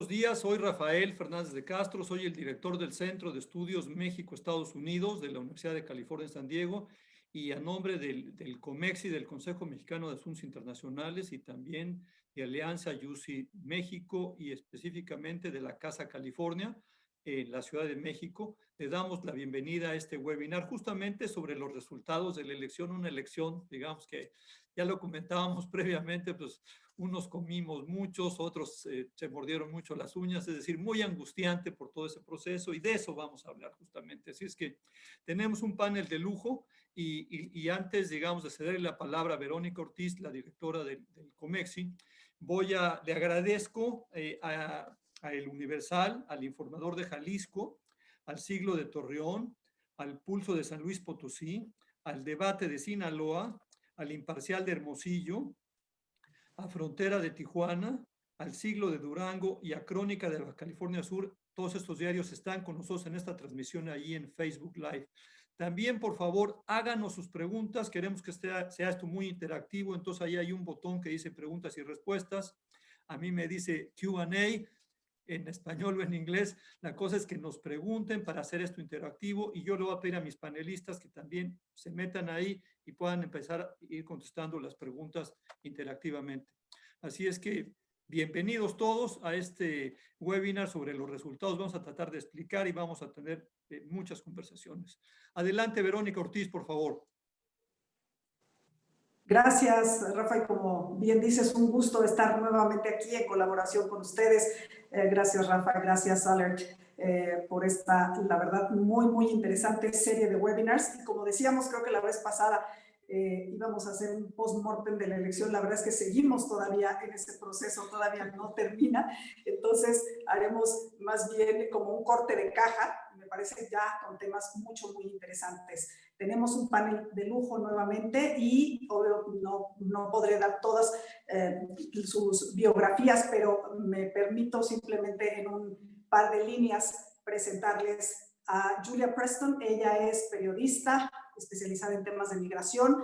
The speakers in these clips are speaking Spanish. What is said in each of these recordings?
Buenos días, soy Rafael Fernández de Castro, soy el director del Centro de Estudios México-Estados Unidos de la Universidad de California en San Diego, y a nombre del COMEXI, del Consejo Mexicano de Asuntos Internacionales, y también de Alianza UC México y específicamente de la Casa California en la Ciudad de México, le damos la bienvenida a este webinar justamente sobre los resultados de la elección, una elección, digamos que ya lo comentábamos previamente, pues unos comimos muchos, otros se mordieron mucho las uñas, es decir, muy angustiante por todo ese proceso, y de eso vamos a hablar justamente. Así es que tenemos un panel de lujo, y antes, digamos, de cederle la palabra a Verónica Ortiz, la directora del COMEXI, le agradezco a El Universal, al Informador de Jalisco, al Siglo de Torreón, al Pulso de San Luis Potosí, al Debate de Sinaloa, al Imparcial de Hermosillo, a Frontera de Tijuana, al Siglo de Durango y a Crónica de Baja California Sur. Todos estos diarios están con nosotros en esta transmisión ahí en Facebook Live. También, por favor, háganos sus preguntas. Queremos que sea esto muy interactivo. Entonces, ahí hay un botón que dice preguntas y respuestas. A mí me dice Q&A en español o en inglés. La cosa es que nos pregunten para hacer esto interactivo, y yo le voy a pedir a mis panelistas que también se metan ahí y puedan empezar a ir contestando las preguntas interactivamente. Así es que bienvenidos todos a este webinar sobre los resultados. Vamos a tratar de explicar y vamos a tener muchas conversaciones. Adelante, Verónica Ortiz, por favor. Gracias, Rafa, y como bien dices, un gusto estar nuevamente aquí en colaboración con ustedes. Gracias, Rafa, gracias, Alert, por esta, la verdad, muy interesante serie de webinars. Y como decíamos, creo que la vez pasada íbamos a hacer un post-mortem de la elección. La verdad es que seguimos todavía en ese proceso, todavía no termina. Entonces, haremos más bien como un corte de caja, me parece, ya con temas muy interesantes. Tenemos un panel de lujo nuevamente y obvio no podré dar todas sus biografías, pero me permito simplemente en un par de líneas presentarles a Julia Preston. Ella es periodista especializada en temas de migración,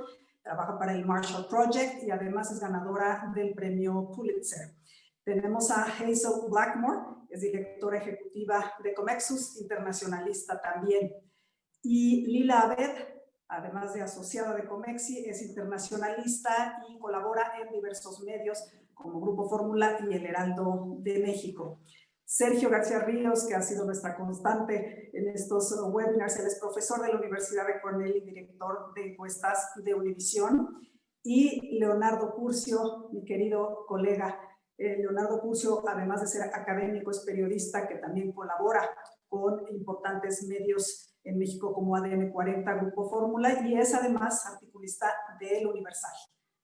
trabaja para el Marshall Project y además es ganadora del premio Pulitzer. Tenemos a Hazel Blackmore, es directora ejecutiva de Comexus, internacionalista también. Y Lila Abed, además de asociada de Comexi, es internacionalista y colabora en diversos medios como Grupo Fórmula y El Heraldo de México. Sergio García Ríos, que ha sido nuestra constante en estos webinars, él es profesor de la Universidad de Cornell y director de encuestas de Univisión. Y Leonardo Curcio, mi querido colega. Leonardo Curcio, además de ser académico, es periodista que también colabora con importantes medios en México como ADN 40, Grupo Fórmula, y es además articulista de El Universal.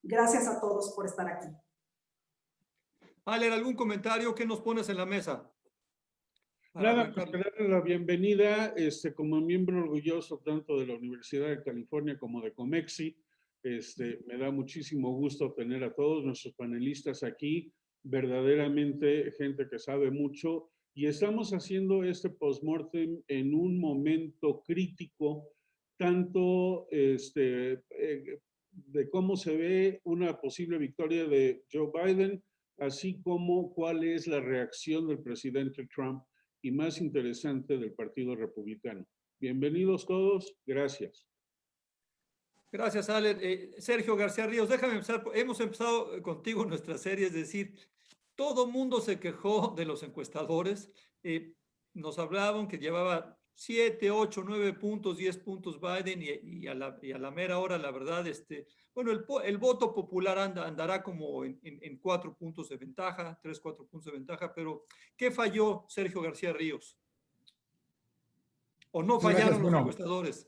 Gracias a todos por estar aquí. Ale, ¿algún comentario? ¿Qué nos pones en la mesa? Nada, pues darle la bienvenida como miembro orgulloso tanto de la Universidad de California como de Comexi. Me da muchísimo gusto tener a todos nuestros panelistas aquí, verdaderamente gente que sabe mucho, y estamos haciendo este postmortem en un momento crítico, tanto de cómo se ve una posible victoria de Joe Biden, así como cuál es la reacción del presidente Trump, y más interesante, del Partido Republicano. Bienvenidos todos, gracias. Gracias, Ale. Sergio García Ríos, déjame empezar. Hemos empezado contigo nuestra serie, es decir, todo mundo se quejó de los encuestadores. Nos hablaban que llevaba 7, 8, 9 puntos, 10 puntos Biden, y a la mera hora, la verdad, bueno, el voto popular andará como en 4 puntos de ventaja, 3, 4 puntos de ventaja, pero ¿qué falló, Sergio García Ríos? ¿O no fallaron los encuestadores?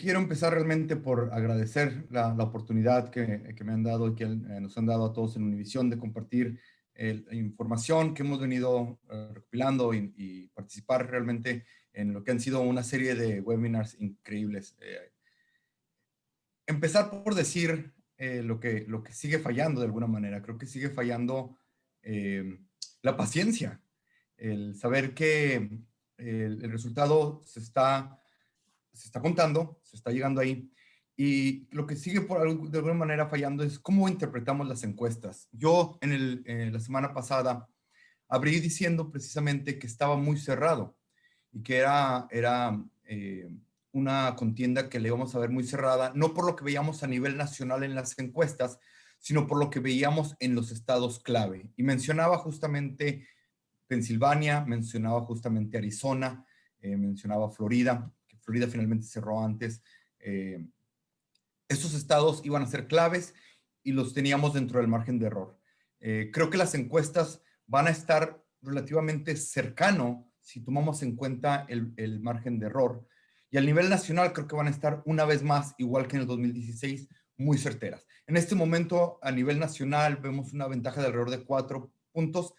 Quiero empezar realmente por agradecer la oportunidad que me han dado y que nos han dado a todos en Univisión de compartir la información que hemos venido recopilando y participar realmente en lo que han sido una serie de webinars increíbles. Empezar por decir lo que sigue fallando de alguna manera. Creo que sigue fallando la paciencia, el saber que el resultado se está contando, se está llegando ahí, Y lo que sigue de alguna manera fallando es cómo interpretamos las encuestas. Yo la semana pasada abrí diciendo precisamente que estaba muy cerrado y que era una contienda que le íbamos a ver muy cerrada, no por lo que veíamos a nivel nacional en las encuestas, sino por lo que veíamos en los estados clave. Y mencionaba justamente Pensilvania, mencionaba justamente Arizona, mencionaba Florida, que Florida finalmente cerró antes. Estos estados iban a ser claves y los teníamos dentro del margen de error. Creo que las encuestas van a estar relativamente cercano si tomamos en cuenta el margen de error. Y al nivel nacional creo que van a estar una vez más, igual que en el 2016, muy certeras. En este momento, a nivel nacional, vemos una ventaja de alrededor de 4 puntos,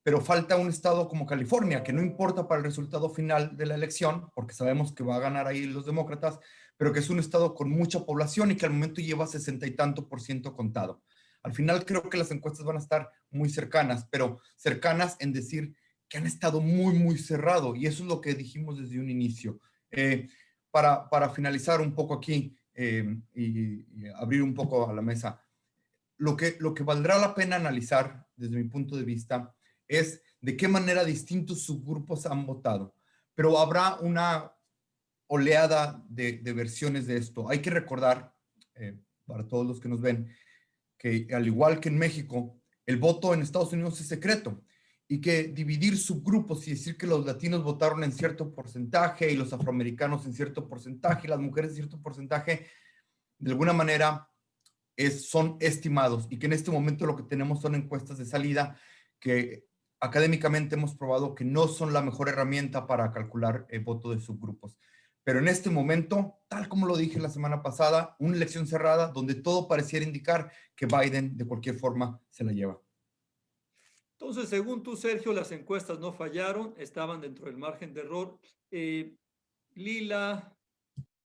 pero falta un estado como California, que no importa para el resultado final de la elección, porque sabemos que va a ganar ahí los demócratas, pero que es un estado con mucha población y que al momento lleva 60 y tanto % contado. Al final creo que las encuestas van a estar muy cercanas, pero cercanas en decir que han estado muy, muy cerrado, y eso es lo que dijimos desde un inicio. Para finalizar un poco aquí y abrir un poco a la mesa, lo que valdrá la pena analizar desde mi punto de vista es de qué manera distintos subgrupos han votado, pero habrá una oleada de versiones de esto. Hay que recordar, para todos los que nos ven, que al igual que en México, el voto en Estados Unidos es secreto y que dividir subgrupos y decir que los latinos votaron en cierto porcentaje y los afroamericanos en cierto porcentaje y las mujeres en cierto porcentaje, de alguna manera son estimados, y que en este momento lo que tenemos son encuestas de salida que académicamente hemos probado que no son la mejor herramienta para calcular el voto de subgrupos. Pero en este momento, tal como lo dije la semana pasada, una elección cerrada donde todo pareciera indicar que Biden de cualquier forma se la lleva. Entonces, según tú, Sergio, las encuestas no fallaron, estaban dentro del margen de error. Lila,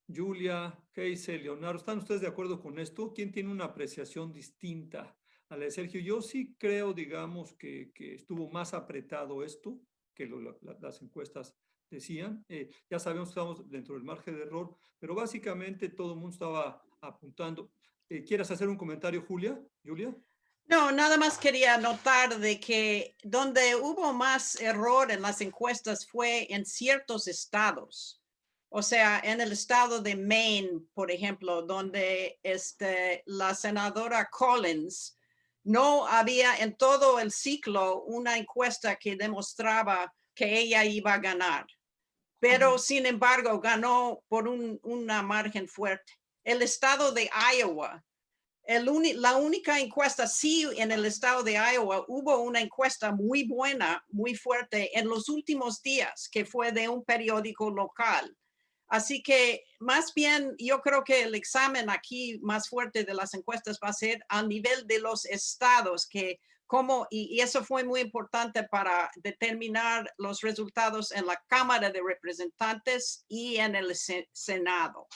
Julia, Keise, Leonardo, ¿están ustedes de acuerdo con esto? ¿Quién tiene una apreciación distinta a la de Sergio? Yo sí creo, digamos, que estuvo más apretado esto que las encuestas decían. Ya sabemos que estamos dentro del margen de error, pero básicamente todo el mundo estaba apuntando. ¿Quieres hacer un comentario, Julia? No, nada más quería anotar de que donde hubo más error en las encuestas fue en ciertos estados. O sea, en el estado de Maine, por ejemplo, donde la senadora Collins no había en todo el ciclo una encuesta que demostraba que ella iba a ganar. Pero, sin embargo, ganó por una margen fuerte. El estado de Iowa, la única encuesta, sí, en el estado de Iowa hubo una encuesta muy buena, muy fuerte en los últimos días, que fue de un periódico local. Así que más bien yo creo que el examen aquí más fuerte de las encuestas va a ser a nivel de los estados, y eso fue muy importante para determinar los resultados en la Cámara de Representantes y en el Senado.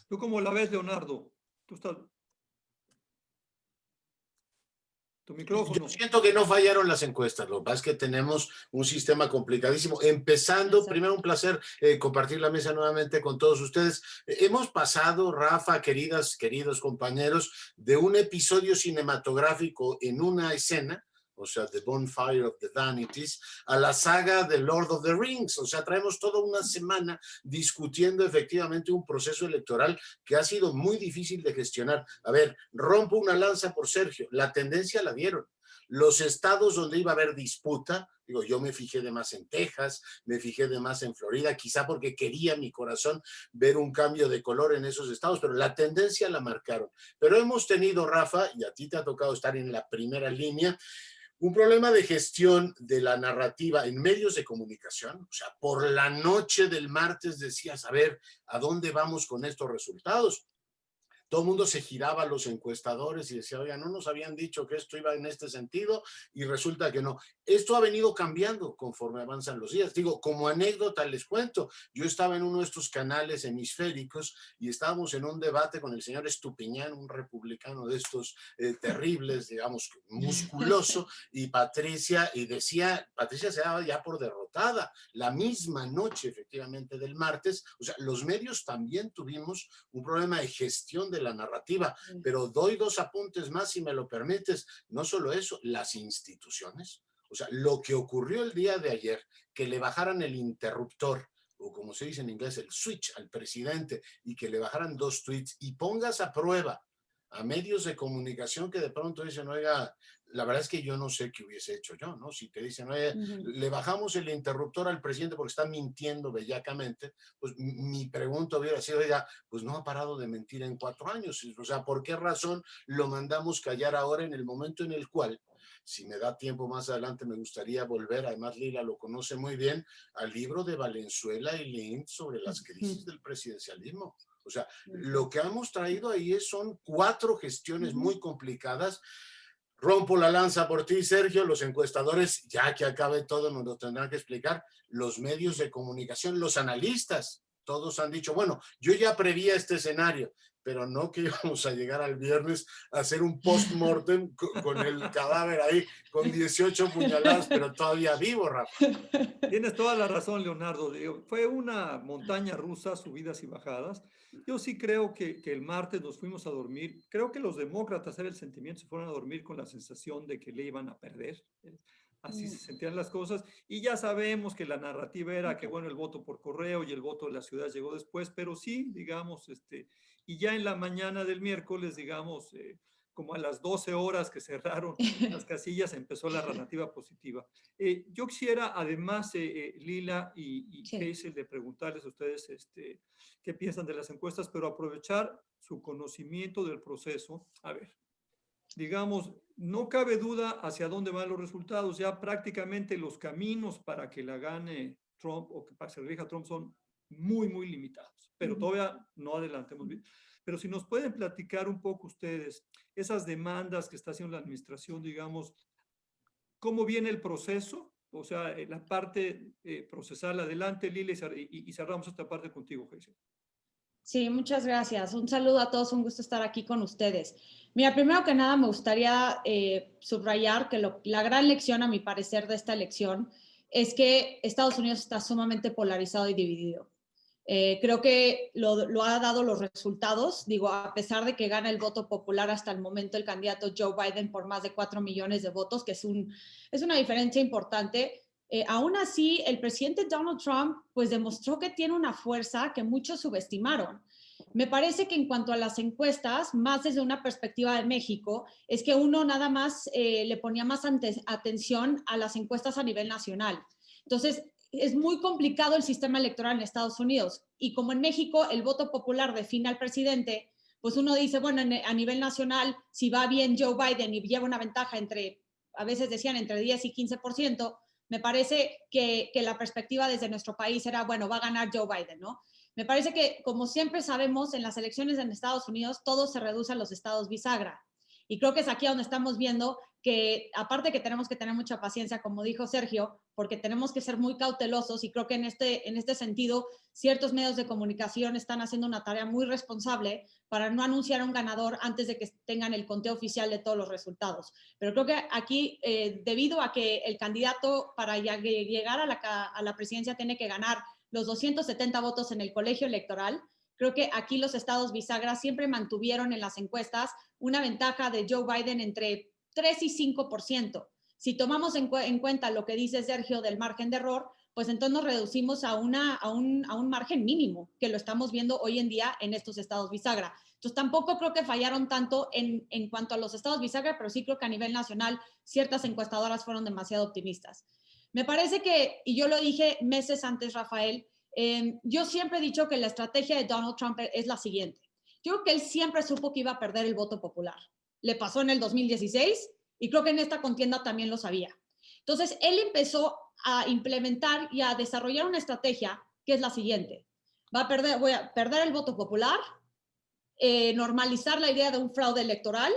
¿Tú cómo la ves, Leonardo? Tú estás... Tu micrófono. Yo siento que no fallaron las encuestas, lo que pasa es que tenemos un sistema complicadísimo. Empezando, primero un placer compartir la mesa nuevamente con todos ustedes. Hemos pasado, Rafa, queridos compañeros, de un episodio cinematográfico en una escena, o sea, The Bonfire of the Vanities, a la saga de Lord of the Rings. O sea, traemos toda una semana discutiendo efectivamente un proceso electoral que ha sido muy difícil de gestionar. A ver, rompo una lanza por Sergio. La tendencia la dieron. Los estados donde iba a haber disputa, digo, yo me fijé de más en Texas, me fijé de más en Florida, quizá porque quería mi corazón ver un cambio de color en esos estados, pero la tendencia la marcaron. Pero hemos tenido, Rafa, y a ti te ha tocado estar en la primera línea, un problema de gestión de la narrativa en medios de comunicación. O sea, por la noche del martes decías, a ver, ¿a dónde vamos con estos resultados? todo el mundo se giraba a los encuestadores y decía, oiga, no nos habían dicho que esto iba en este sentido y resulta que no. Esto ha venido cambiando conforme avanzan los días. Digo, como anécdota les cuento, yo estaba en uno de estos canales hemisféricos y estábamos en un debate con el señor Estupiñán, un republicano de estos terribles, digamos, musculoso, y Patricia se daba ya por derrotada la misma noche, efectivamente, del martes. O sea, los medios también tuvimos un problema de gestión de la narrativa, pero doy 2 apuntes más, si me lo permites. No solo eso, las instituciones. O sea, lo que ocurrió el día de ayer, que le bajaran el interruptor, o como se dice en inglés, el switch al presidente, y que le bajaran 2 tweets y pongas a prueba a medios de comunicación que de pronto dicen, oiga, la verdad es que yo no sé qué hubiese hecho yo, ¿no? Si te dicen, oye, le bajamos el interruptor al presidente porque está mintiendo bellacamente, pues mi pregunta hubiera sido, oiga, pues no ha parado de mentir en 4 años. O sea, ¿por qué razón lo mandamos callar ahora en el momento en el cual, si me da tiempo más adelante, me gustaría volver, además Lila lo conoce muy bien, al libro de Valenzuela y Lind sobre las crisis del presidencialismo? O sea, lo que hemos traído ahí son 4 gestiones muy complicadas. Rompo la lanza por ti, Sergio. Los encuestadores, ya que acabe todo, nos lo tendrán que explicar. Los medios de comunicación, los analistas, todos han dicho, bueno, yo ya prevía este escenario, pero no que íbamos a llegar al viernes a hacer un post-mortem con el cadáver ahí, con 18 puñaladas, pero todavía vivo, Rafa. Tienes toda la razón, Leonardo. Fue una montaña rusa, subidas y bajadas. Yo sí creo que el martes nos fuimos a dormir. Creo que los demócratas, era el sentimiento, se fueron a dormir con la sensación de que le iban a perder. Así se sentían las cosas. Y ya sabemos que la narrativa era que, bueno, el voto por correo y el voto de la ciudad llegó después, pero sí, digamos, y ya en la mañana del miércoles, digamos, como a las 12 horas que cerraron las casillas, empezó la narrativa positiva. Yo quisiera, además, Lila y Sí. Hazel, de preguntarles a ustedes qué piensan de las encuestas, pero aprovechar su conocimiento del proceso. A ver, digamos, no cabe duda hacia dónde van los resultados. Ya prácticamente los caminos para que la gane Trump o que para que se elija Trump son muy, muy limitados, pero todavía no adelantemos bien. Pero si nos pueden platicar un poco ustedes esas demandas que está haciendo la administración, digamos, cómo viene el proceso, o sea, la parte procesal adelante, Lila, y cerramos esta parte contigo, Hazel. Sí, muchas gracias. Un saludo a todos, un gusto estar aquí con ustedes. Mira, primero que nada me gustaría subrayar que la gran lección, a mi parecer, de esta elección es que Estados Unidos está sumamente polarizado y dividido. Creo que lo ha dado los resultados. Digo, a pesar de que gana el voto popular hasta el momento el candidato Joe Biden por más de 4 millones de votos, que es una diferencia importante. Aún así, el presidente Donald Trump pues demostró que tiene una fuerza que muchos subestimaron. Me parece que en cuanto a las encuestas, más desde una perspectiva de México, es que uno nada más le ponía más atención a las encuestas a nivel nacional. Entonces, es muy complicado el sistema electoral en Estados Unidos. Y como en México el voto popular define al presidente, pues uno dice, bueno, a nivel nacional, si va bien Joe Biden y lleva una ventaja a veces decían entre 10 y 15%, me parece que la perspectiva desde nuestro país era, bueno, va a ganar Joe Biden, ¿no? Me parece que, como siempre sabemos, en las elecciones en Estados Unidos, todo se reduce a los estados bisagra. Y creo que es aquí donde estamos viendo que, aparte que tenemos que tener mucha paciencia, como dijo Sergio, porque tenemos que ser muy cautelosos, y creo que en este sentido, ciertos medios de comunicación están haciendo una tarea muy responsable para no anunciar a un ganador antes de que tengan el conteo oficial de todos los resultados. Pero creo que aquí, debido a que el candidato para llegar a la presidencia tiene que ganar los 270 votos en el colegio electoral, creo que aquí los estados bisagra siempre mantuvieron en las encuestas una ventaja de Joe Biden entre 3 y 5%. Si tomamos en cuenta lo que dice Sergio del margen de error, pues entonces nos reducimos a un margen mínimo, que lo estamos viendo hoy en día en estos estados bisagra. Entonces tampoco creo que fallaron tanto en cuanto a los estados bisagra, pero sí creo que a nivel nacional ciertas encuestadoras fueron demasiado optimistas. Me parece que, y yo lo dije meses antes, Rafael, yo siempre he dicho que la estrategia de Donald Trump es la siguiente. Yo creo que él siempre supo que iba a perder el voto popular. Le pasó en el 2016 y creo que en esta contienda también lo sabía. Entonces, él empezó a implementar y a desarrollar una estrategia que es la siguiente. Voy a perder el voto popular, normalizar la idea de un fraude electoral.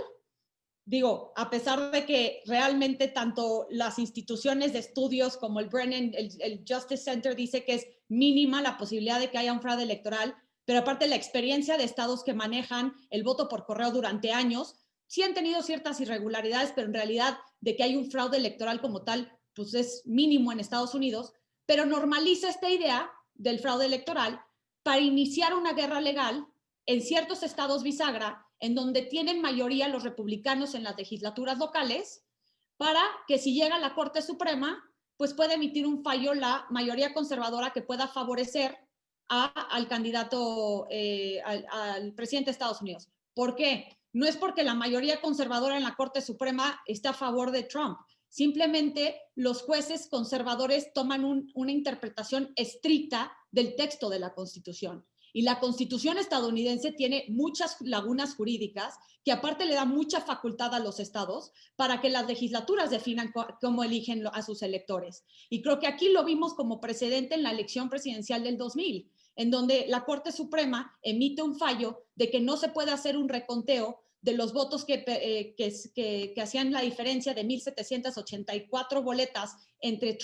Digo, a pesar de que realmente tanto las instituciones de estudios como el Brennan, el Justice Center dice que es mínima la posibilidad de que haya un fraude electoral, pero aparte la experiencia de estados que manejan el voto por correo durante años, sí han tenido ciertas irregularidades, pero en realidad de que hay un fraude electoral como tal, pues es mínimo en Estados Unidos, pero normaliza esta idea del fraude electoral para iniciar una guerra legal en ciertos estados bisagra, en donde tienen mayoría los republicanos en las legislaturas locales, para que si llega a la Corte Suprema, pues pueda emitir un fallo la mayoría conservadora que pueda favorecer al candidato, al presidente de Estados Unidos. ¿Por qué? No es porque la mayoría conservadora en la Corte Suprema esté a favor de Trump. Simplemente los jueces conservadores toman una interpretación estricta del texto de la Constitución. Y la Constitución estadounidense tiene muchas lagunas jurídicas que aparte le da mucha facultad a los estados para que las legislaturas definan cómo eligen a sus electores. Y creo que aquí lo vimos como precedente en la elección presidencial del 2000, en donde la Corte Suprema emite un fallo de que no se puede hacer un reconteo de los votos que hacían la diferencia de 1,784 boletas entre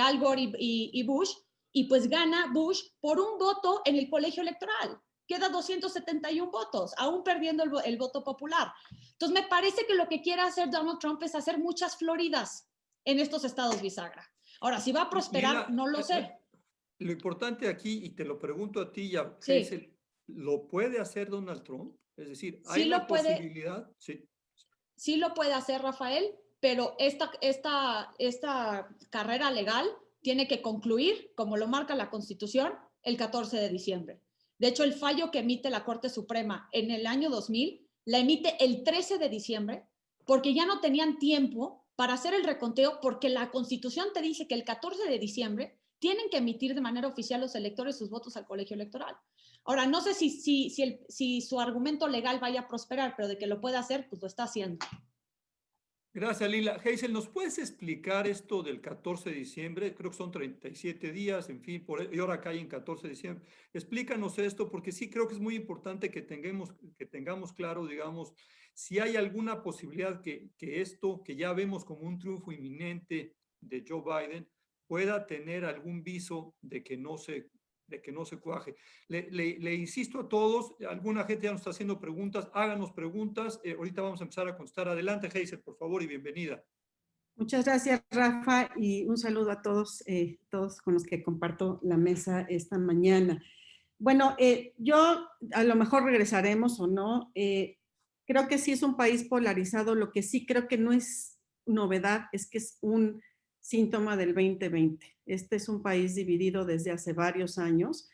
Al Gore y Bush, y pues gana Bush por un voto en el colegio electoral. Queda 271 votos, aún perdiendo el voto popular. Entonces me parece que lo que quiere hacer Donald Trump es hacer muchas Floridas en estos estados bisagra. Ahora, si va a prosperar, Lila, no lo sé. Lo importante aquí, y te lo pregunto a ti ya, sí. Hazel, ¿lo puede hacer Donald Trump? Es decir, ¿hay la posibilidad? Sí. Sí lo puede hacer, Rafael, pero esta carrera legal tiene que concluir, como lo marca la Constitución, el 14 de diciembre. De hecho, el fallo que emite la Corte Suprema en el año 2000, la emite el 13 de diciembre, porque ya no tenían tiempo para hacer el reconteo, porque la Constitución te dice que el 14 de diciembre tienen que emitir de manera oficial los electores sus votos al colegio electoral. Ahora, no sé si su argumento legal vaya a prosperar, pero de que lo puede hacer, pues lo está haciendo. Gracias, Lila. Hazel, ¿nos puedes explicar esto del 14 de diciembre? Creo que son 37 días, en fin, y ahora cae en 14 de diciembre. Explícanos esto, porque sí creo que es muy importante que tengamos claro, digamos, si hay alguna posibilidad que esto, que ya vemos como un triunfo inminente de Joe Biden, pueda tener algún viso de que no se cuaje. Le insisto a todos, alguna gente ya nos está haciendo preguntas, háganos preguntas, ahorita vamos a empezar a contestar. Adelante, Hazel, por favor, y bienvenida. Muchas gracias, Rafa, y un saludo a todos, todos con los que comparto la mesa esta mañana. Bueno, yo a lo mejor regresaremos o no, creo que sí es un país polarizado, lo que sí creo que no es novedad es que es un síntoma del 2020. Este es un país dividido desde hace varios años.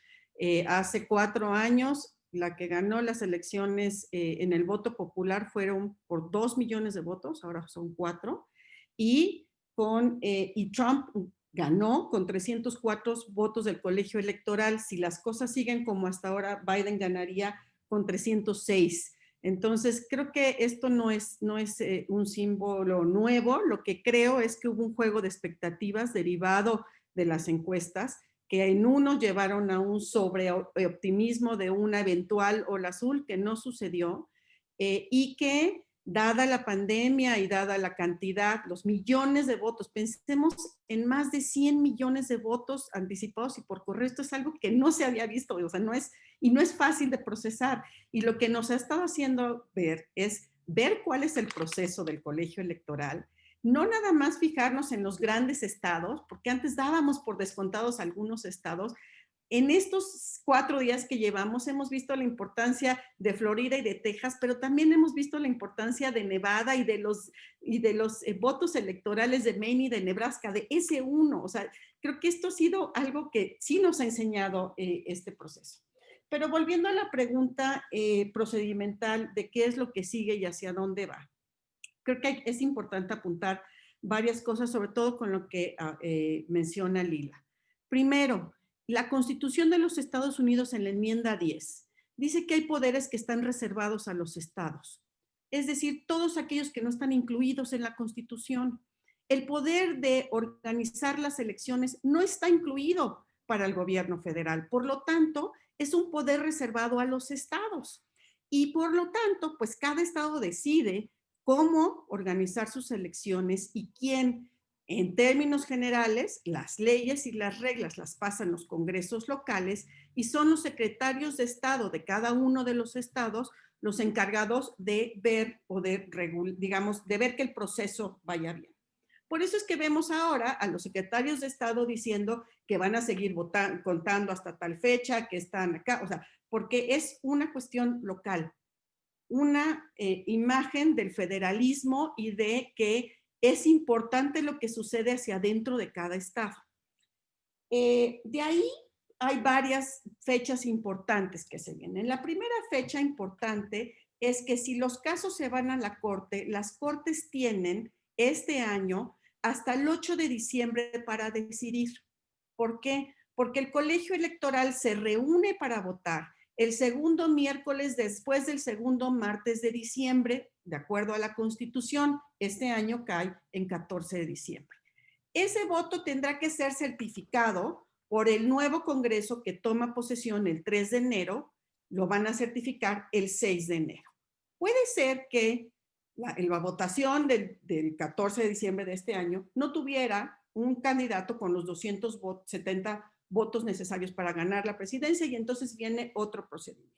Hace 4 años, la que ganó las elecciones en el voto popular fueron por 2 millones de votos, ahora son 4, y Trump ganó con 304 votos del colegio electoral. Si las cosas siguen como hasta ahora, Biden ganaría con 306. Entonces, creo que esto no es un símbolo nuevo. Lo que creo es que hubo un juego de expectativas derivado de las encuestas que en uno llevaron a un sobreoptimismo de una eventual ola azul que no sucedió y que, dada la pandemia y dada la cantidad, los millones de votos, pensemos en más de 100 millones de votos anticipados y por correo, esto es algo que no se había visto, o sea, no es fácil de procesar. Y lo que nos ha estado haciendo ver es ver cuál es el proceso del colegio electoral, no nada más fijarnos en los grandes estados, porque antes dábamos por descontados algunos estados. En estos 4 días que llevamos hemos visto la importancia de Florida y de Texas, pero también hemos visto la importancia de Nevada y de los votos electorales de Maine y de Nebraska, de ese uno. O sea, creo que esto ha sido algo que sí nos ha enseñado este proceso. Pero volviendo a la pregunta procedimental de qué es lo que sigue y hacia dónde va, creo que es importante apuntar varias cosas, sobre todo con lo que menciona Lila. Primero, la Constitución de los Estados Unidos en la enmienda 10 dice que hay poderes que están reservados a los estados, es decir, todos aquellos que no están incluidos en la Constitución. El poder de organizar las elecciones no está incluido para el gobierno federal. Por lo tanto, es un poder reservado a los estados. Y por lo tanto, pues cada estado decide cómo organizar sus elecciones y quién, en términos generales, las leyes y las reglas las pasan los congresos locales y son los secretarios de Estado de cada uno de los estados los encargados de ver o de ver que el proceso vaya bien. Por eso es que vemos ahora a los secretarios de Estado diciendo que van a seguir contando hasta tal fecha, que están acá, o sea, porque es una cuestión local, una imagen del federalismo y de que es importante lo que sucede hacia adentro de cada estado. De ahí hay varias fechas importantes que se vienen. La primera fecha importante es que si los casos se van a la corte, las cortes tienen este año hasta el 8 de diciembre para decidir. ¿Por qué? Porque el colegio electoral se reúne para votar el segundo miércoles después del segundo martes de diciembre, de acuerdo a la Constitución. Este año cae en 14 de diciembre. Ese voto tendrá que ser certificado por el nuevo Congreso que toma posesión el 3 de enero, lo van a certificar el 6 de enero. Puede ser que la votación del 14 de diciembre de este año no tuviera un candidato con los 270 votos necesarios para ganar la presidencia y entonces viene otro procedimiento.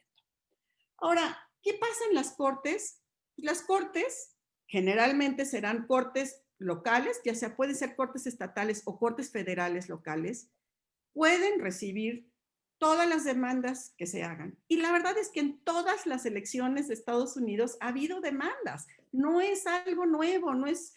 Ahora, ¿qué pasa en las cortes? Las cortes generalmente serán cortes locales, ya sea pueden ser cortes estatales o cortes federales locales, pueden recibir todas las demandas que se hagan. Y la verdad es que en todas las elecciones de Estados Unidos ha habido demandas. No es algo nuevo, no es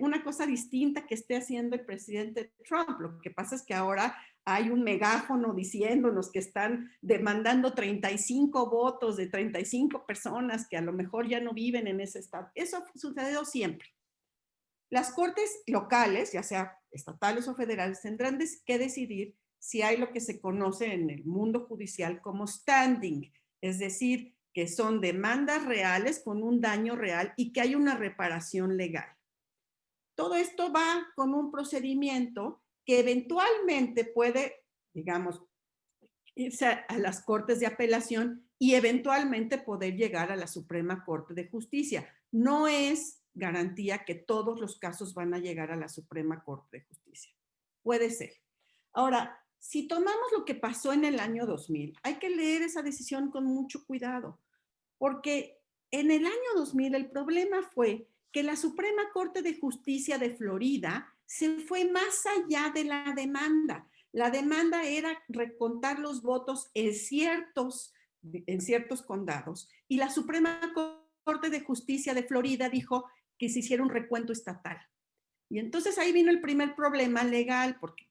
una cosa distinta que esté haciendo el presidente Trump. Lo que pasa es que ahora hay un megáfono diciéndonos que están demandando 35 votos de 35 personas que a lo mejor ya no viven en ese estado. Eso ha sucedido siempre. Las cortes locales, ya sea estatales o federales, tendrán que decidir si hay lo que se conoce en el mundo judicial como standing, es decir, que son demandas reales con un daño real y que hay una reparación legal. Todo esto va con un procedimiento que eventualmente puede, digamos, irse a las cortes de apelación y eventualmente poder llegar a la Suprema Corte de Justicia. No es garantía que todos los casos van a llegar a la Suprema Corte de Justicia. Puede ser. Ahora, si tomamos lo que pasó en el año 2000, hay que leer esa decisión con mucho cuidado, porque en el año 2000 el problema fue que la Suprema Corte de Justicia de Florida se fue más allá de la demanda. La demanda era recontar los votos en ciertos condados y la Suprema Corte de Justicia de Florida dijo que se hiciera un recuento estatal. Y entonces ahí vino el primer problema legal, porque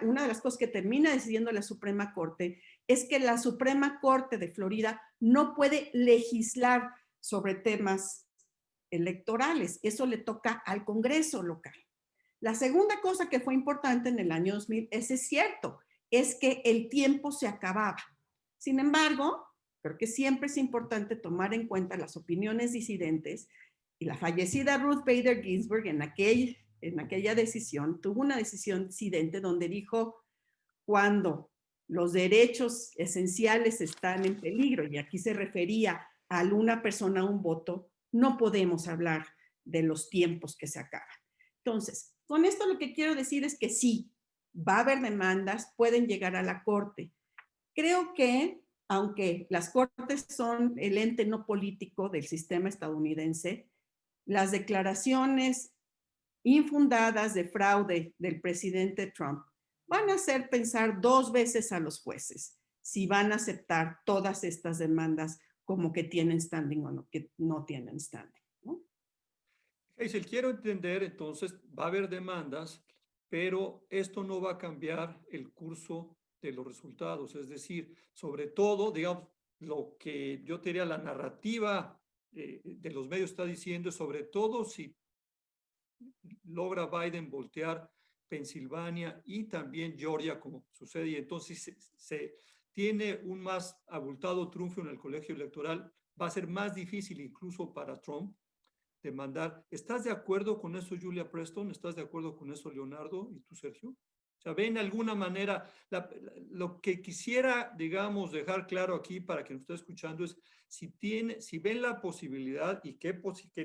una de las cosas que termina decidiendo la Suprema Corte es que la Suprema Corte de Florida no puede legislar sobre temas electorales. Eso le toca al Congreso local. La segunda cosa que fue importante en el año 2000, es cierto, es que el tiempo se acababa. Sin embargo, creo que siempre es importante tomar en cuenta las opiniones disidentes. Y la fallecida Ruth Bader Ginsburg en aquella decisión tuvo una decisión disidente donde dijo: cuando los derechos esenciales están en peligro, y aquí se refería a una persona, un voto, no podemos hablar de los tiempos que se acaban. Entonces, con esto lo que quiero decir es que sí, va a haber demandas, pueden llegar a la corte. Creo que, aunque las cortes son el ente no político del sistema estadounidense, las declaraciones infundadas de fraude del presidente Trump van a hacer pensar 2 veces a los jueces si van a aceptar todas estas demandas como que tienen standing o no, que no tienen standing, ¿no? Hazel, quiero entender, entonces, va a haber demandas, pero esto no va a cambiar el curso de los resultados. Es decir, sobre todo, digamos, lo que yo te diría, la narrativa de los medios está diciendo, sobre todo si logra Biden voltear Pensilvania y también Georgia, como sucede, y entonces se tiene un más abultado triunfo en el colegio electoral, va a ser más difícil incluso para Trump demandar. ¿Estás de acuerdo con eso, Julia Preston? ¿Estás de acuerdo con eso, Leonardo? ¿Y tú, Sergio? O sea, ven de alguna manera, lo que quisiera, digamos, dejar claro aquí para quien nos esté escuchando es si ven la posibilidad y qué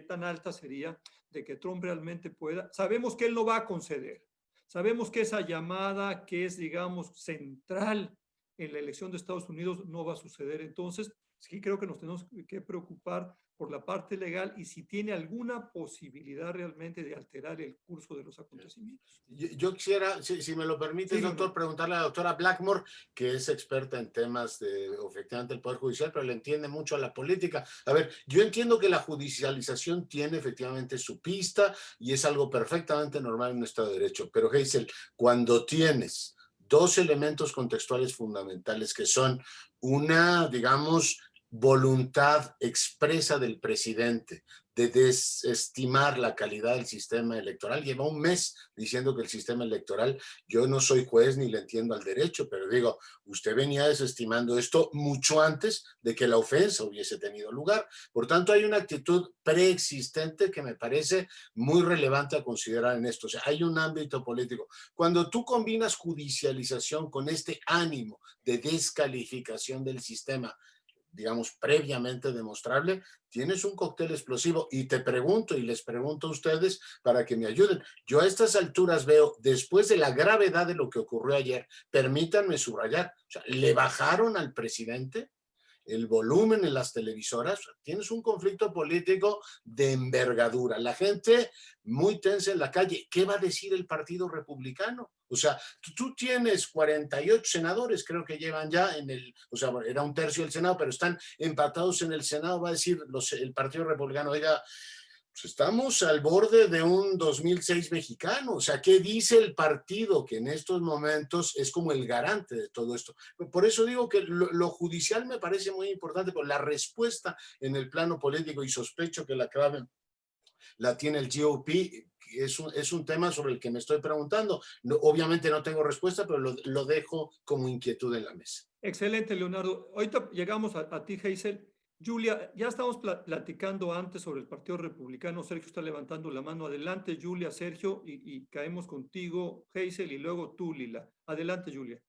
tan alta sería de que Trump realmente pueda. Sabemos que él no va a conceder. Sabemos que esa llamada que es, digamos, central en la elección de Estados Unidos no va a suceder. Entonces, sí creo que nos tenemos que preocupar por la parte legal y si tiene alguna posibilidad realmente de alterar el curso de los acontecimientos. Yo quisiera, si me lo permites, Sí, doctor, no. preguntarle a la doctora Blackmore, que es experta en temas de, efectivamente, el Poder Judicial, pero le entiende mucho a la política. A ver, yo entiendo que la judicialización tiene efectivamente su pista y es algo perfectamente normal en un Estado de Derecho, pero Hazel, cuando tienes dos elementos contextuales fundamentales que son una, digamos, voluntad expresa del presidente de desestimar la calidad del sistema electoral. Lleva un mes diciendo que el sistema electoral, yo no soy juez ni le entiendo al derecho, pero digo, usted venía desestimando esto mucho antes de que la ofensa hubiese tenido lugar. Por tanto, hay una actitud preexistente que me parece muy relevante a considerar en esto. O sea, hay un ámbito político. Cuando tú combinas judicialización con este ánimo de descalificación del sistema, digamos, previamente demostrable, tienes un cóctel explosivo. Y te pregunto, y les pregunto a ustedes para que me ayuden. Yo a estas alturas veo, después de la gravedad de lo que ocurrió ayer, permítanme subrayar, o sea, le bajaron al presidente el volumen en las televisoras, tienes un conflicto político de envergadura. La gente muy tensa en la calle. ¿Qué va a decir el Partido Republicano? O sea, tú tienes 48 senadores, creo que llevan ya en el, o sea, era un tercio del Senado, pero están empatados en el Senado. Va a decir el Partido Republicano, oiga, pues estamos al borde de un 2006 mexicano. O sea, ¿qué dice el partido que en estos momentos es como el garante de todo esto? Por eso digo que lo judicial me parece muy importante, pero la respuesta en el plano político, y sospecho que la clave la tiene el GOP, es un tema sobre el que me estoy preguntando. No, obviamente no tengo respuesta, pero lo dejo como inquietud en la mesa. Excelente, Leonardo. Ahorita llegamos a ti, Hazel. Julia, ya estamos platicando antes sobre el Partido Republicano. Sergio está levantando la mano. Adelante, Julia, Sergio, y caemos contigo, Hazel, y luego tú, Lila. Adelante, Julia.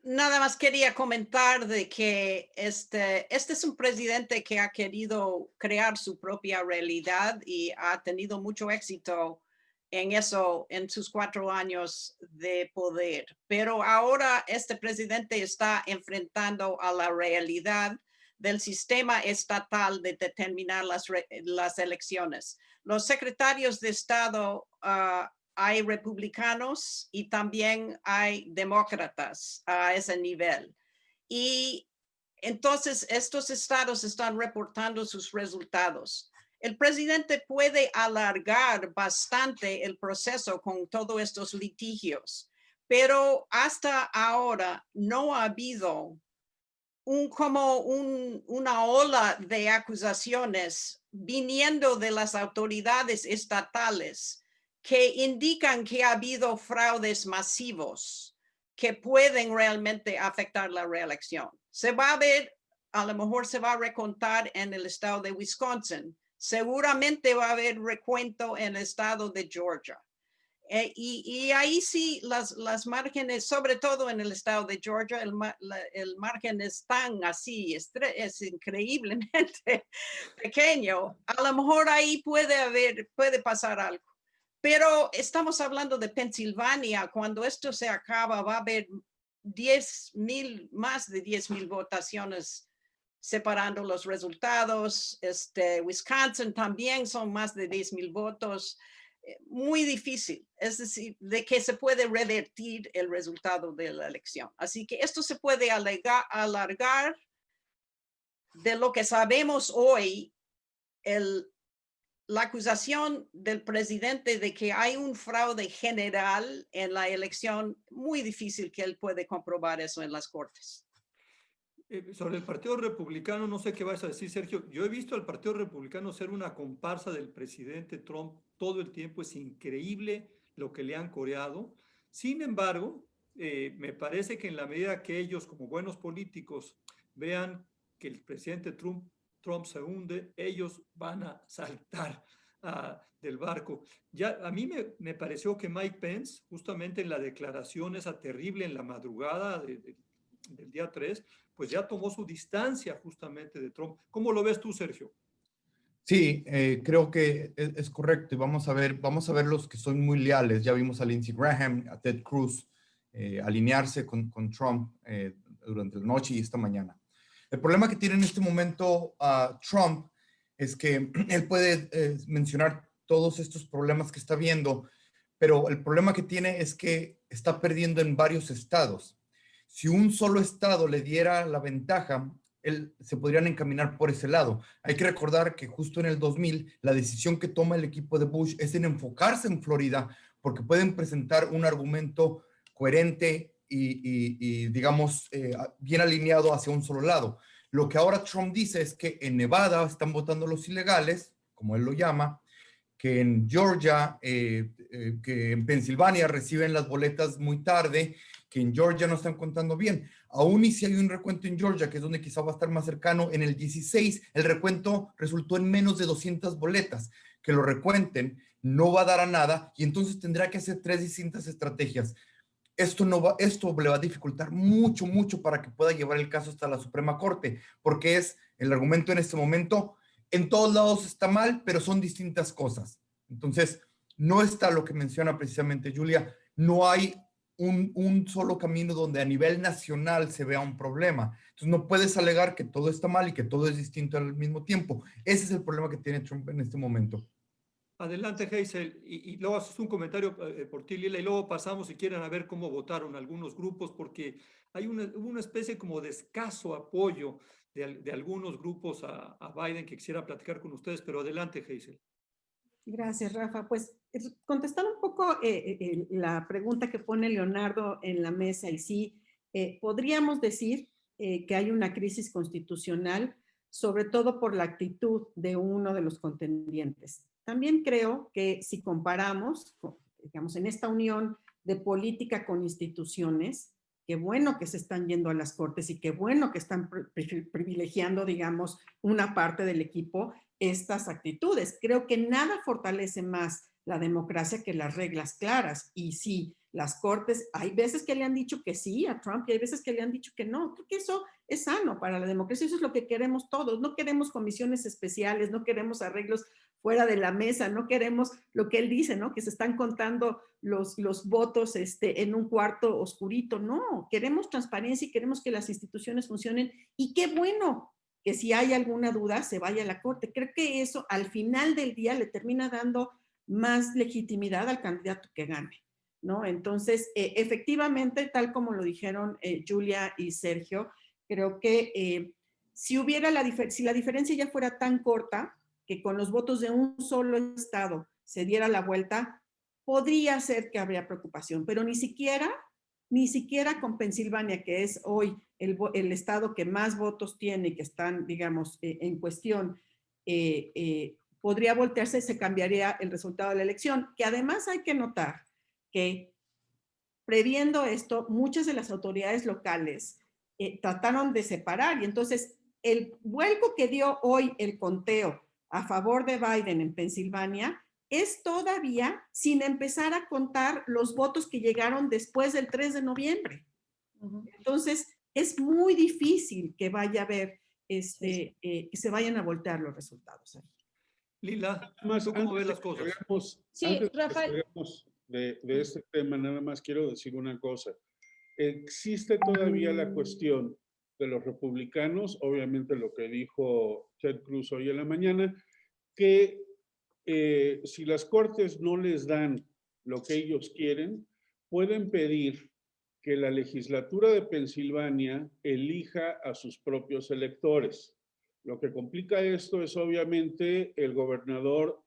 Nada más quería comentar de que este es un presidente que ha querido crear su propia realidad y ha tenido mucho éxito en eso en sus 4 años de poder. Pero ahora este presidente está enfrentando a la realidad del sistema estatal de determinar las elecciones. Los secretarios de Estado hay republicanos y también hay demócratas a ese nivel. Y entonces estos estados están reportando sus resultados. El presidente puede alargar bastante el proceso con todos estos litigios, pero hasta ahora no ha habido una ola de acusaciones viniendo de las autoridades estatales que indican que ha habido fraudes masivos que pueden realmente afectar la reelección. Se va a ver, a lo mejor se va a recontar en el estado de Wisconsin, seguramente va a haber recuento en el estado de Georgia. Y ahí sí las márgenes, sobre todo en el estado de Georgia, el margen es tan así, es increíblemente pequeño. A lo mejor ahí puede pasar algo. Pero estamos hablando de Pensilvania. Cuando esto se acaba, va a haber más de 10,000 votaciones separando los resultados. Wisconsin también son más de 10,000 votos. Muy difícil, es decir, de que se puede revertir el resultado de la elección. Así que esto se puede alargar de lo que sabemos hoy, la acusación del presidente de que hay un fraude general en la elección, muy difícil que él puede comprobar eso en las cortes. Sobre el Partido Republicano, no sé qué vas a decir, Sergio. Yo he visto al Partido Republicano ser una comparsa del presidente Trump todo el tiempo. Es increíble lo que le han coreado. Sin embargo, me parece que en la medida que ellos, como buenos políticos, vean que el presidente Trump se hunde, ellos van a saltar del barco. Ya, a mí me pareció que Mike Pence, justamente en la declaración esa terrible en la madrugada del día 3, pues ya tomó su distancia justamente de Trump. ¿Cómo lo ves tú, Sergio? Sí, creo que es correcto y vamos a ver los que son muy leales. Ya vimos a Lindsey Graham, a Ted Cruz alinearse con Trump durante la noche y esta mañana. El problema que tiene en este momento Trump es que él puede mencionar todos estos problemas que está viendo, pero el problema que tiene es que está perdiendo en varios estados. Si un solo estado le diera la ventaja, se podrían encaminar por ese lado. Hay que recordar que justo en el 2000, la decisión que toma el equipo de Bush es en enfocarse en Florida, porque pueden presentar un argumento coherente y digamos, bien alineado hacia un solo lado. Lo que ahora Trump dice es que en Nevada están votando los ilegales, como él lo llama, que en Georgia, que en Pensilvania reciben las boletas muy tarde, que en Georgia no están contando bien. Aún y si hay un recuento en Georgia, que es donde quizá va a estar más cercano, en el 16 el recuento resultó en menos de 200 boletas. Que lo recuenten no va a dar a nada y entonces tendrá que hacer 3 distintas estrategias. Esto le va a dificultar mucho para que pueda llevar el caso hasta la Suprema Corte, porque es el argumento en este momento, en todos lados está mal, pero son distintas cosas. Entonces, no está lo que menciona precisamente Julia, no hay un solo camino donde a nivel nacional se vea un problema. Entonces, no puedes alegar que todo está mal y que todo es distinto al mismo tiempo. Ese es el problema que tiene Trump en este momento. Adelante, Hazel, y luego haces un comentario por ti, Lila, y luego pasamos, si quieren, a ver cómo votaron algunos grupos, porque hay una especie como de escaso apoyo de algunos grupos a Biden que quisiera platicar con ustedes, pero adelante, Hazel. Gracias, Rafa. Pues contestando un poco la pregunta que pone Leonardo en la mesa, y sí, podríamos decir que hay una crisis constitucional, sobre todo por la actitud de uno de los contendientes. También creo que si comparamos, digamos, en esta unión de política con instituciones, qué bueno que se están yendo a las cortes y qué bueno que están privilegiando, digamos, una parte del equipo estas actitudes. Creo que nada fortalece más la democracia que las reglas claras. Y sí, las cortes, hay veces que le han dicho que sí a Trump y hay veces que le han dicho que no. Creo que eso es sano para la democracia. Eso es lo que queremos todos. No queremos comisiones especiales, no queremos arreglos fuera de la mesa, no queremos lo que él dice, ¿no? Que se están contando los votos en un cuarto oscurito. No, queremos transparencia y queremos que las instituciones funcionen. Y qué bueno que si hay alguna duda se vaya a la corte. Creo que eso al final del día le termina dando más legitimidad al candidato que gane, ¿no? Entonces, efectivamente, tal como lo dijeron Julia y Sergio, creo que si la diferencia ya fuera tan corta, que con los votos de un solo estado se diera la vuelta, podría ser que habría preocupación, pero ni siquiera con Pensilvania, que es hoy el estado que más votos tiene y que están, digamos, en cuestión, podría voltearse, se cambiaría el resultado de la elección, que además hay que notar que previendo esto, muchas de las autoridades locales trataron de separar y entonces el vuelco que dio hoy el conteo a favor de Biden en Pensilvania es todavía sin empezar a contar los votos que llegaron después del 3 de noviembre. Entonces, es muy difícil que vaya a haber, que se vayan a voltear los resultados. Lila, ¿tú cómo ves las cosas? Sí, Rafael. De este tema, nada más quiero decir una cosa. Existe todavía la cuestión de los republicanos, obviamente lo que dijo Ted Cruz hoy en la mañana, que si las cortes no les dan lo que ellos quieren, pueden pedir que la legislatura de Pensilvania elija a sus propios electores. Lo que complica esto es obviamente el gobernador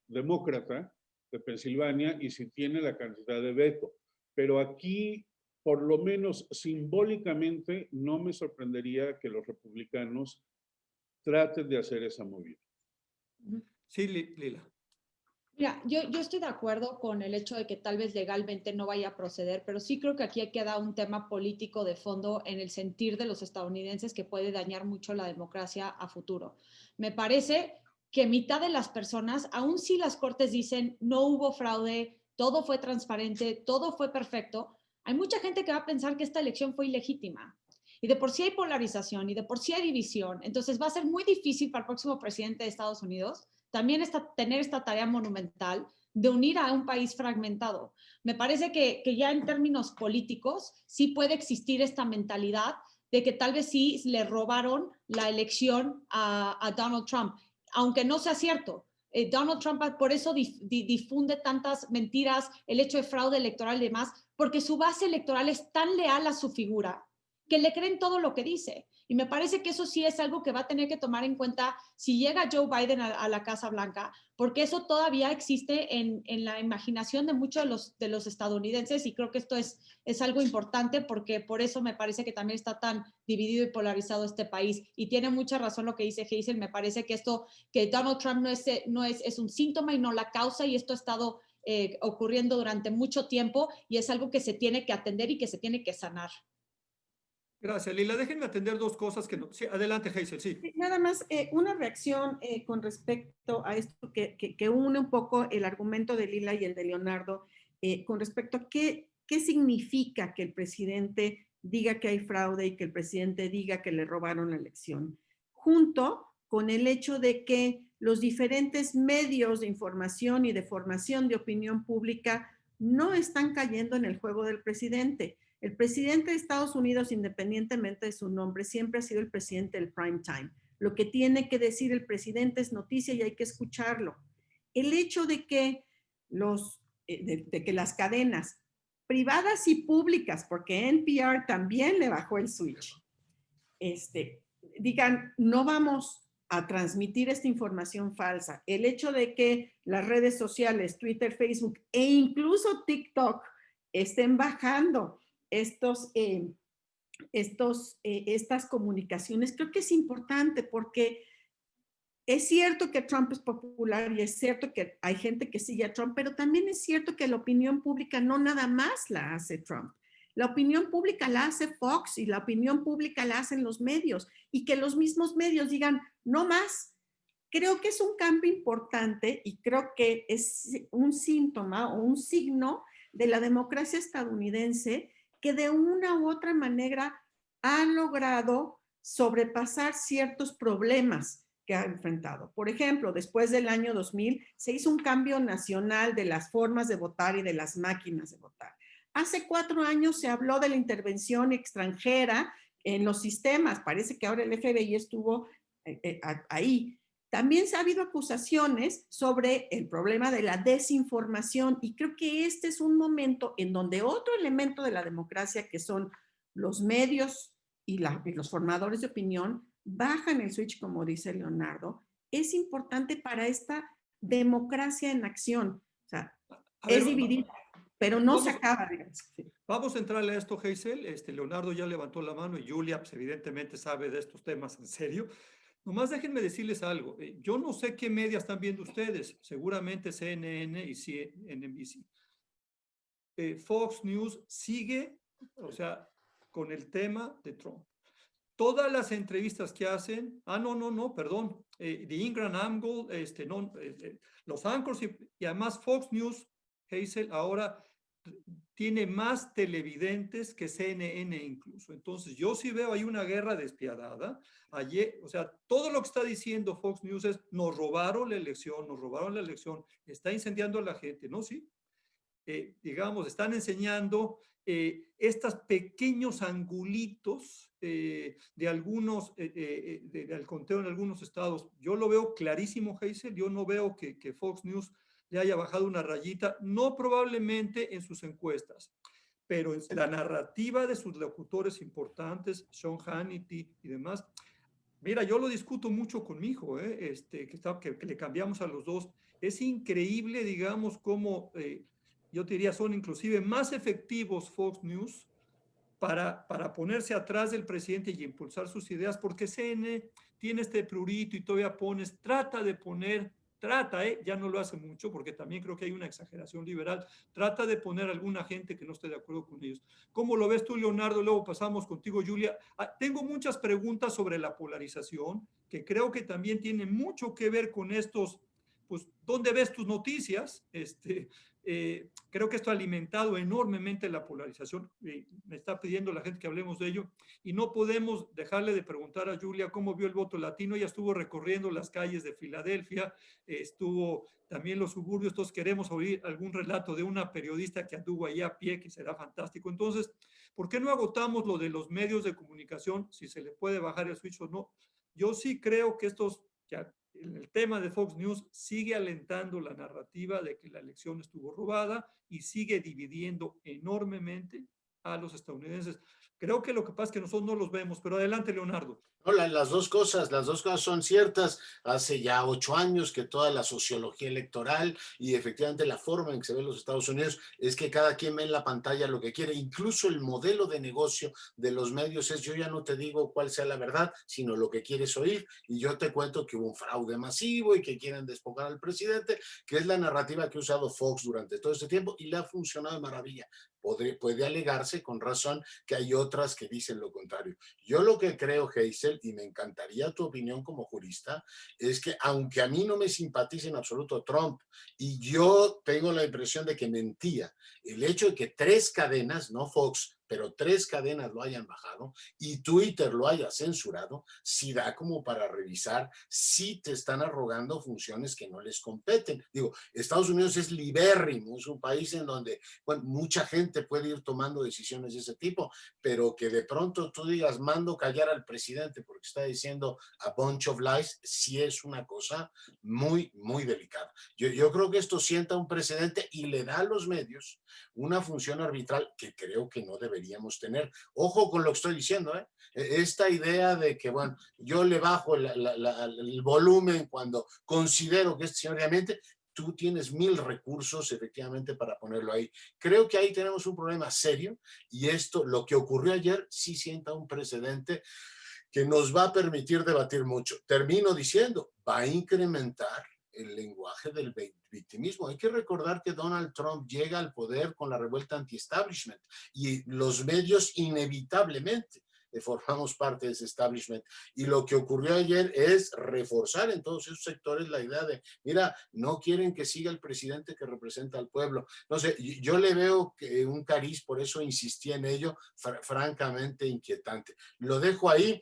demócrata de Pensilvania y si tiene la cantidad de veto. Pero aquí, por lo menos simbólicamente, no me sorprendería que los republicanos traten de hacer esa movida. Sí, Lila. Mira, yo estoy de acuerdo con el hecho de que tal vez legalmente no vaya a proceder, pero sí creo que aquí queda un tema político de fondo en el sentir de los estadounidenses que puede dañar mucho la democracia a futuro. Me parece que mitad de las personas, aun si las cortes dicen no hubo fraude, todo fue transparente, todo fue perfecto, hay mucha gente que va a pensar que esta elección fue ilegítima. Y de por sí hay polarización y de por sí hay división. Entonces va a ser muy difícil para el próximo presidente de Estados Unidos también tener esta tarea monumental de unir a un país fragmentado. Me parece que ya en términos políticos sí puede existir esta mentalidad de que tal vez sí le robaron la elección a Donald Trump, aunque no sea cierto. Donald Trump por eso difunde tantas mentiras, el hecho de fraude electoral y demás, porque su base electoral es tan leal a su figura que le creen todo lo que dice. Y me parece que eso sí es algo que va a tener que tomar en cuenta si llega Joe Biden a la Casa Blanca, porque eso todavía existe en la imaginación de muchos de los estadounidenses, y creo que esto es algo importante, porque por eso me parece que también está tan dividido y polarizado este país. Y tiene mucha razón lo que dice Hazel. Me parece que que Donald Trump es un síntoma y no la causa, y esto ha estado ocurriendo durante mucho tiempo, y es algo que se tiene que atender y que se tiene que sanar. Gracias, Lila. Déjenme atender dos cosas que no. Sí, adelante, Hazel, sí. Nada más una reacción con respecto a esto que une un poco el argumento de Lila y el de Leonardo con respecto a qué significa que el presidente diga que hay fraude y que el presidente diga que le robaron la elección, junto con el hecho de que los diferentes medios de información y de formación de opinión pública no están cayendo en el juego del presidente. El presidente de Estados Unidos, independientemente de su nombre, siempre ha sido el presidente del prime time. Lo que tiene que decir el presidente es noticia y hay que escucharlo. El hecho de que, que las cadenas privadas y públicas, porque NPR también le bajó el switch, digan, no vamos a transmitir esta información falsa. El hecho de que las redes sociales, Twitter, Facebook e incluso TikTok estén bajando estas comunicaciones, creo que es importante, porque es cierto que Trump es popular y es cierto que hay gente que sigue a Trump, pero también es cierto que la opinión pública no nada más la hace Trump. La opinión pública la hace Fox y la opinión pública la hacen los medios, y que los mismos medios digan, no más. Creo que es un cambio importante y creo que es un síntoma o un signo de la democracia estadounidense, que de una u otra manera han logrado sobrepasar ciertos problemas que ha enfrentado. Por ejemplo, después del año 2000 se hizo un cambio nacional de las formas de votar y de las máquinas de votar. Hace 4 años se habló de la intervención extranjera en los sistemas. Parece que ahora el FBI estuvo ahí. También se ha habido acusaciones sobre el problema de la desinformación, y creo que este es un momento en donde otro elemento de la democracia, que son los medios y los formadores de opinión, bajan el switch, como dice Leonardo. Es importante para esta democracia en acción. O sea, es dividida, pero no se acaba, digamos. Vamos a entrarle a esto, Hazel. Leonardo ya levantó la mano y Julia, pues, evidentemente sabe de estos temas en serio. Nomás déjenme decirles algo. Yo no sé qué media están viendo ustedes. Seguramente CNN y CNBC. Fox News sigue, o sea, con el tema de Trump. Todas las entrevistas que hacen, perdón, de Ingram Angle, los anchors y además Fox News, Hazel, ahora tiene más televidentes que CNN incluso. Entonces, yo sí veo ahí una guerra despiadada. Ayer, o sea, todo lo que está diciendo Fox News es, nos robaron la elección, está incendiando a la gente, ¿no? Sí. Digamos, están enseñando estos pequeños angulitos de algunos, del conteo en algunos estados. Yo lo veo clarísimo, Hazel. Yo no veo que Fox News le haya bajado una rayita, no probablemente en sus encuestas, pero en la narrativa de sus locutores importantes, Sean Hannity y demás. Mira, yo lo discuto mucho con mi hijo, que le cambiamos a los dos. Es increíble, digamos, cómo yo te diría son inclusive más efectivos Fox News para ponerse atrás del presidente y impulsar sus ideas, porque CNN tiene este prurito y todavía trata de poner trata, ya no lo hace mucho, porque también creo que hay una exageración liberal, trata de poner a alguna gente que no esté de acuerdo con ellos. ¿Cómo lo ves tú, Leonardo? Luego pasamos contigo, Julia. Tengo muchas preguntas sobre la polarización, que creo que también tiene mucho que ver con estos, pues, ¿dónde ves tus noticias? Creo que esto ha alimentado enormemente la polarización. Me está pidiendo la gente que hablemos de ello y no podemos dejarle de preguntar a Julia cómo vio el voto latino. Ella estuvo recorriendo las calles de Filadelfia, estuvo también los suburbios. Todos queremos oír algún relato de una periodista que anduvo ahí a pie, que será fantástico. Entonces, ¿por qué no agotamos lo de los medios de comunicación? Si se le puede bajar el switch o no. Yo sí creo que estos... en el tema de Fox News sigue alentando la narrativa de que la elección estuvo robada y sigue dividiendo enormemente a los estadounidenses. Creo que lo que pasa es que nosotros no los vemos, pero adelante, Leonardo. No, las dos cosas son ciertas. Hace ya 8 años que toda la sociología electoral y efectivamente la forma en que se ven los Estados Unidos es que cada quien ve en la pantalla lo que quiere. Incluso el modelo de negocio de los medios es: yo ya no te digo cuál sea la verdad, sino lo que quieres oír, y yo te cuento que hubo un fraude masivo y que quieren despojar al presidente, que es la narrativa que ha usado Fox durante todo este tiempo y le ha funcionado de maravilla. Puede alegarse con razón que hay otras que dicen lo contrario. Yo lo que creo, Hazel, y me encantaría tu opinión como jurista, es que aunque a mí no me simpatice en absoluto Trump, y yo tengo la impresión de que mentía, el hecho de que 3 cadenas, no Fox, pero 3 cadenas lo hayan bajado y Twitter lo haya censurado, sí da como para revisar si te están arrogando funciones que no les competen. Digo, Estados Unidos es libérrimo, es un país en donde, bueno, mucha gente puede ir tomando decisiones de ese tipo, pero que de pronto tú digas, mando callar al presidente porque está diciendo a bunch of lies, sí es una cosa muy, muy delicada. Yo creo que esto sienta un precedente y le da a los medios una función arbitral que creo que no deberíamos tener. Ojo con lo que estoy diciendo, ¿eh? Esta idea de que, bueno, yo le bajo el volumen cuando considero que este señor realmente... Tú tienes 1000 recursos efectivamente para ponerlo ahí. Creo que ahí tenemos un problema serio y esto, lo que ocurrió ayer, sí sienta un precedente que nos va a permitir debatir mucho. Termino diciendo, va a incrementar el lenguaje del victimismo. Hay que recordar que Donald Trump llega al poder con la revuelta anti-establishment y los medios inevitablemente formamos parte de ese establishment. Y lo que ocurrió ayer es reforzar en todos esos sectores la idea de, mira, no quieren que siga el presidente que representa al pueblo. No sé, yo le veo que un cariz, por eso insistí en ello, francamente inquietante. Lo dejo ahí.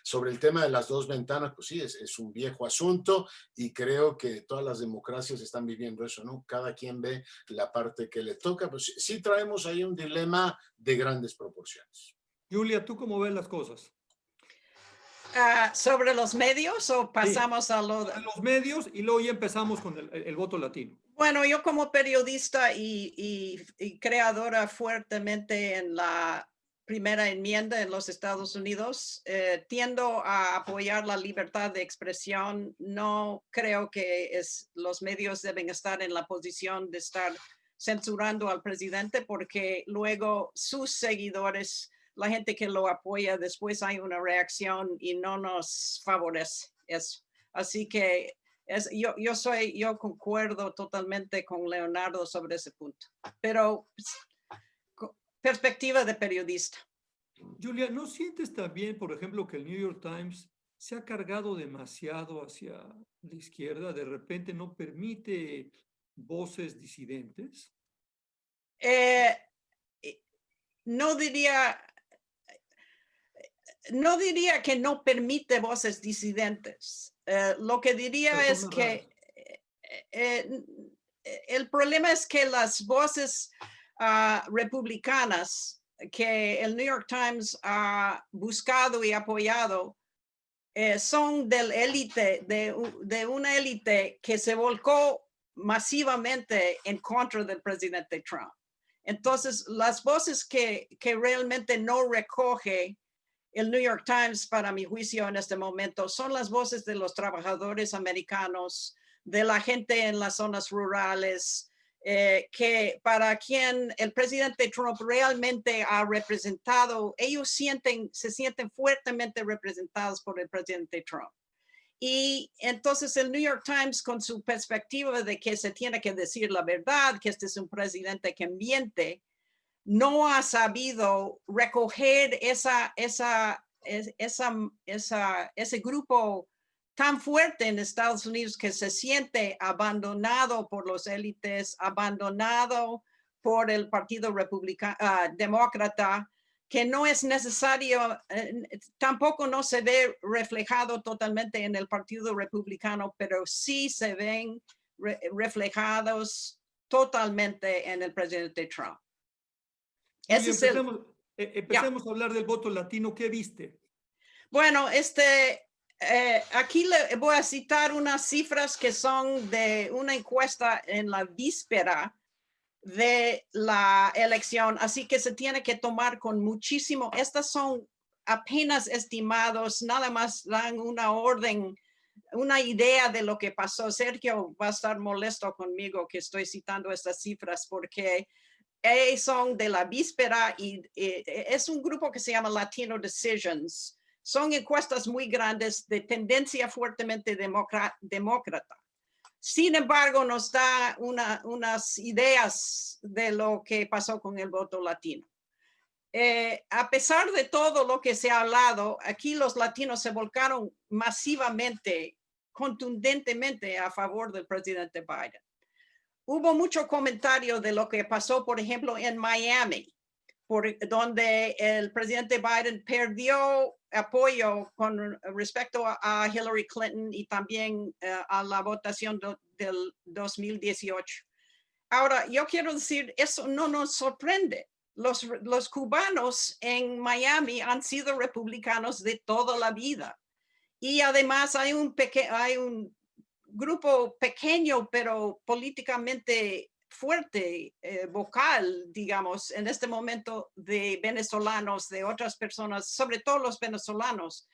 Sobre el tema de las 2 ventanas, pues sí, es un viejo asunto y creo que todas las democracias están viviendo eso, ¿no? Cada quien ve la parte que le toca, pues sí traemos ahí un dilema de grandes proporciones. Julia, ¿tú cómo ves las cosas? ¿Sobre los medios o pasamos a lo de los medios y luego ya empezamos con el voto latino? Bueno, yo como periodista y creadora fuertemente en la primera enmienda en los Estados Unidos, tiendo a apoyar la libertad de expresión. No creo que los medios deben estar en la posición de estar censurando al presidente, porque luego sus seguidores, la gente que lo apoya, después hay una reacción y no nos favorece eso. Así que yo concuerdo totalmente con Leonardo sobre ese punto, pero perspectiva de periodista. Julia, ¿no sientes también, por ejemplo, que el New York Times se ha cargado demasiado hacia la izquierda? De repente no permite voces disidentes. No diría que no permite voces disidentes. Lo que diría es que el problema es que las voces republicanas que el New York Times ha buscado y apoyado son del élite, de una élite que se volcó masivamente en contra del presidente Trump. Entonces, las voces que realmente no recoge el New York Times, para mi juicio en este momento, son las voces de los trabajadores americanos, de la gente en las zonas rurales, que para quien el presidente Trump realmente ha representado, ellos se sienten fuertemente representados por el presidente Trump. Y entonces el New York Times, con su perspectiva de que se tiene que decir la verdad, que este es un presidente que miente, no ha sabido recoger ese grupo tan fuerte en Estados Unidos que se siente abandonado por los élites, abandonado por el Partido Demócrata, que no es necesario, tampoco no se ve reflejado totalmente en el Partido Republicano, pero sí se ven reflejados totalmente en el presidente Trump. Empecemos a hablar del voto latino. ¿Qué viste? Bueno, aquí le voy a citar unas cifras que son de una encuesta en la víspera de la elección, así que se tiene que tomar con muchísimo. Estas son apenas estimados, nada más dan una orden, una idea de lo que pasó. Sergio va a estar molesto conmigo que estoy citando estas cifras porque son de la víspera y es un grupo que se llama Latino Decisions. Son encuestas muy grandes de tendencia fuertemente demócrata. Sin embargo, nos da unas ideas de lo que pasó con el voto latino. A pesar de todo lo que se ha hablado, aquí los latinos se volcaron masivamente, contundentemente a favor del presidente Biden. Hubo mucho comentario de lo que pasó, por ejemplo, en Miami, donde el presidente Biden perdió apoyo con respecto a Hillary Clinton y también a la votación del 2018. Ahora, yo quiero decir, eso no nos sorprende. Los cubanos en Miami han sido republicanos de toda la vida. Y además hay un grupo pequeño, pero políticamente fuerte, vocal, digamos, en este momento de venezolanos, de otras personas, sobre todo los venezolanos,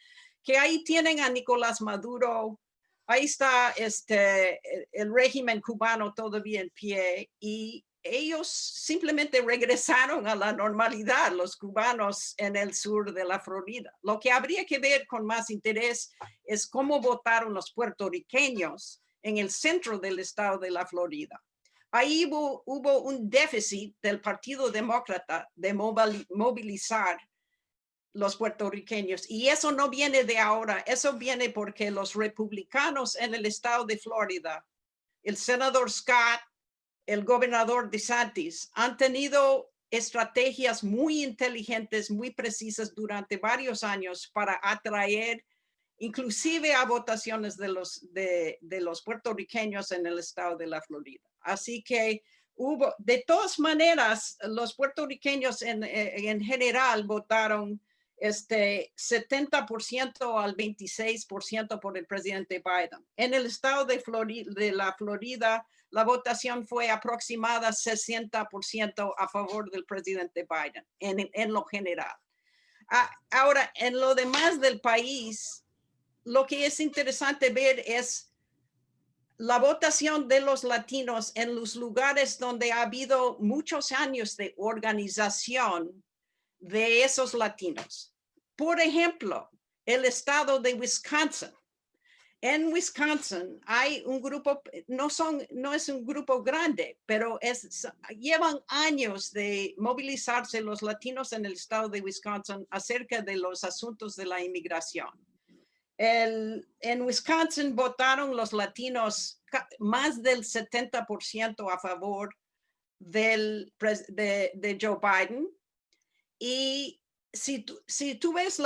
que ahí tienen a Nicolás Maduro, ahí está el régimen cubano todavía en pie y ellos simplemente regresaron a la normalidad, los cubanos en el sur de la Florida. Lo que habría que ver con más interés es cómo votaron los puertorriqueños en el centro del estado de la Florida. Ahí hubo un déficit del Partido Demócrata de movilizar los puertorriqueños. Y eso no viene de ahora, eso viene porque los republicanos en el estado de Florida, el senador Scott, el gobernador DeSantis, han tenido estrategias muy inteligentes, muy precisas durante varios años para atraer inclusive a votaciones de los puertorriqueños en el estado de la Florida. Así que de todas maneras, los puertorriqueños en general votaron 70% al 26% por el presidente Biden. En el estado de la Florida, la votación fue aproximada 60% a favor del presidente Biden, en lo general. Ahora, en lo demás del país, lo que es interesante ver es la votación de los latinos en los lugares donde ha habido muchos años de organización de esos latinos. Por ejemplo, el estado de Wisconsin. En Wisconsin hay un grupo, no es un grupo grande, pero llevan años de movilizarse los latinos en el estado de Wisconsin acerca de los asuntos de la inmigración. En Wisconsin votaron los latinos más del 70% a favor de Joe Biden. Y si tú ves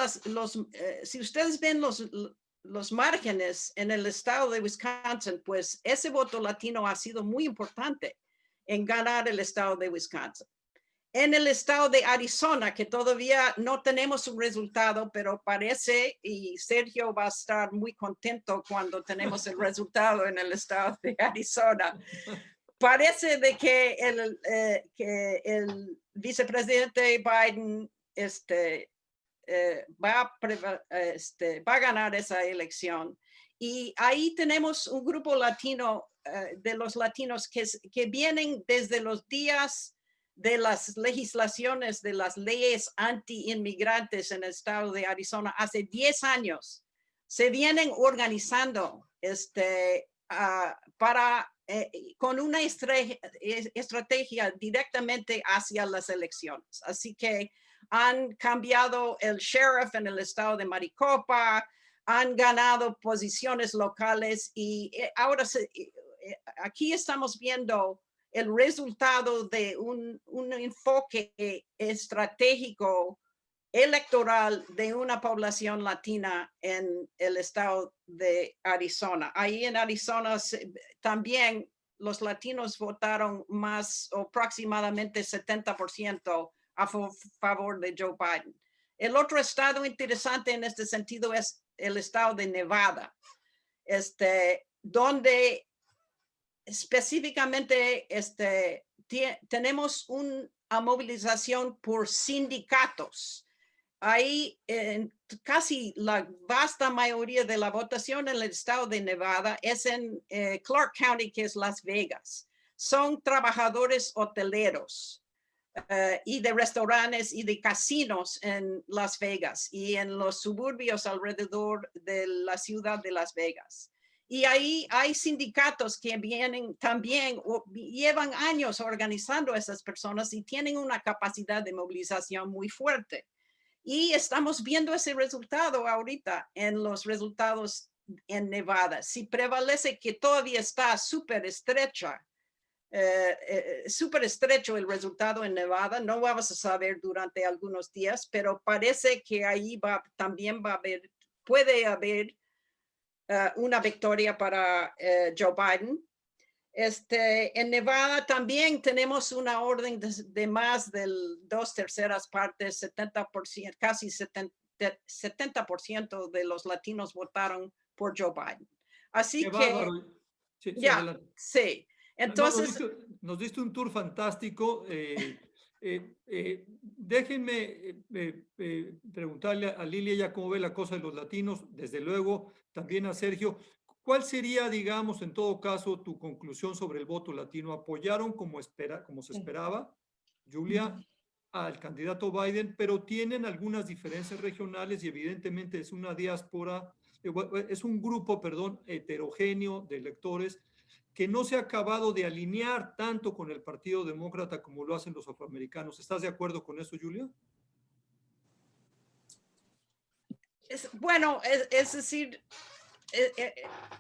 si ustedes ven los márgenes en el estado de Wisconsin, pues ese voto latino ha sido muy importante en ganar el estado de Wisconsin. En el estado de Arizona, que todavía no tenemos un resultado, pero parece, y Sergio va a estar muy contento cuando tenemos el resultado en el estado de Arizona, parece de que el vicepresidente Biden va a ganar esa elección. Y ahí tenemos un grupo latino, de los latinos que vienen desde los días de las legislaciones, de las leyes anti-inmigrantes en el estado de Arizona hace 10 años, se vienen organizando con una estrategia directamente hacia las elecciones. Así que han cambiado el sheriff en el estado de Maricopa, han ganado posiciones locales y ahora aquí estamos viendo el resultado de un enfoque estratégico electoral de una población latina en el estado de Arizona. Ahí en Arizona también los latinos votaron más o aproximadamente 70% a favor de Joe Biden. El otro estado interesante en este sentido es el estado de Nevada, donde específicamente tenemos una movilización por sindicatos. Ahí casi la vasta mayoría de la votación en el estado de Nevada es en Clark County, que es Las Vegas. Son trabajadores hoteleros y de restaurantes y de casinos en Las Vegas y en los suburbios alrededor de la ciudad de Las Vegas. Y ahí hay sindicatos que vienen también, llevan años organizando a esas personas y tienen una capacidad de movilización muy fuerte. Y estamos viendo ese resultado ahorita en los resultados en Nevada. Si prevalece que todavía está súper estrecho el resultado en Nevada, no vamos a saber durante algunos días, pero parece que ahí también puede haber una victoria para Joe Biden. En Nevada también tenemos una orden de más de 2/3 partes, 70%, casi 70% de los latinos votaron por Joe Biden. Así Qué que, bárbaro. Sí, ya, sí. Entonces, nos diste un tour fantástico. Déjenme preguntarle a Lilia ya cómo ve la cosa de los latinos, desde luego también a Sergio. ¿Cuál sería, digamos, en todo caso, tu conclusión sobre el voto latino? ¿Apoyaron como se esperaba, Julia, al candidato Biden, pero tienen algunas diferencias regionales y evidentemente es una diáspora, es un grupo, perdón, heterogéneo de electores que no se ha acabado de alinear tanto con el Partido Demócrata como lo hacen los afroamericanos? ¿Estás de acuerdo con eso, Julia? Bueno, es decir,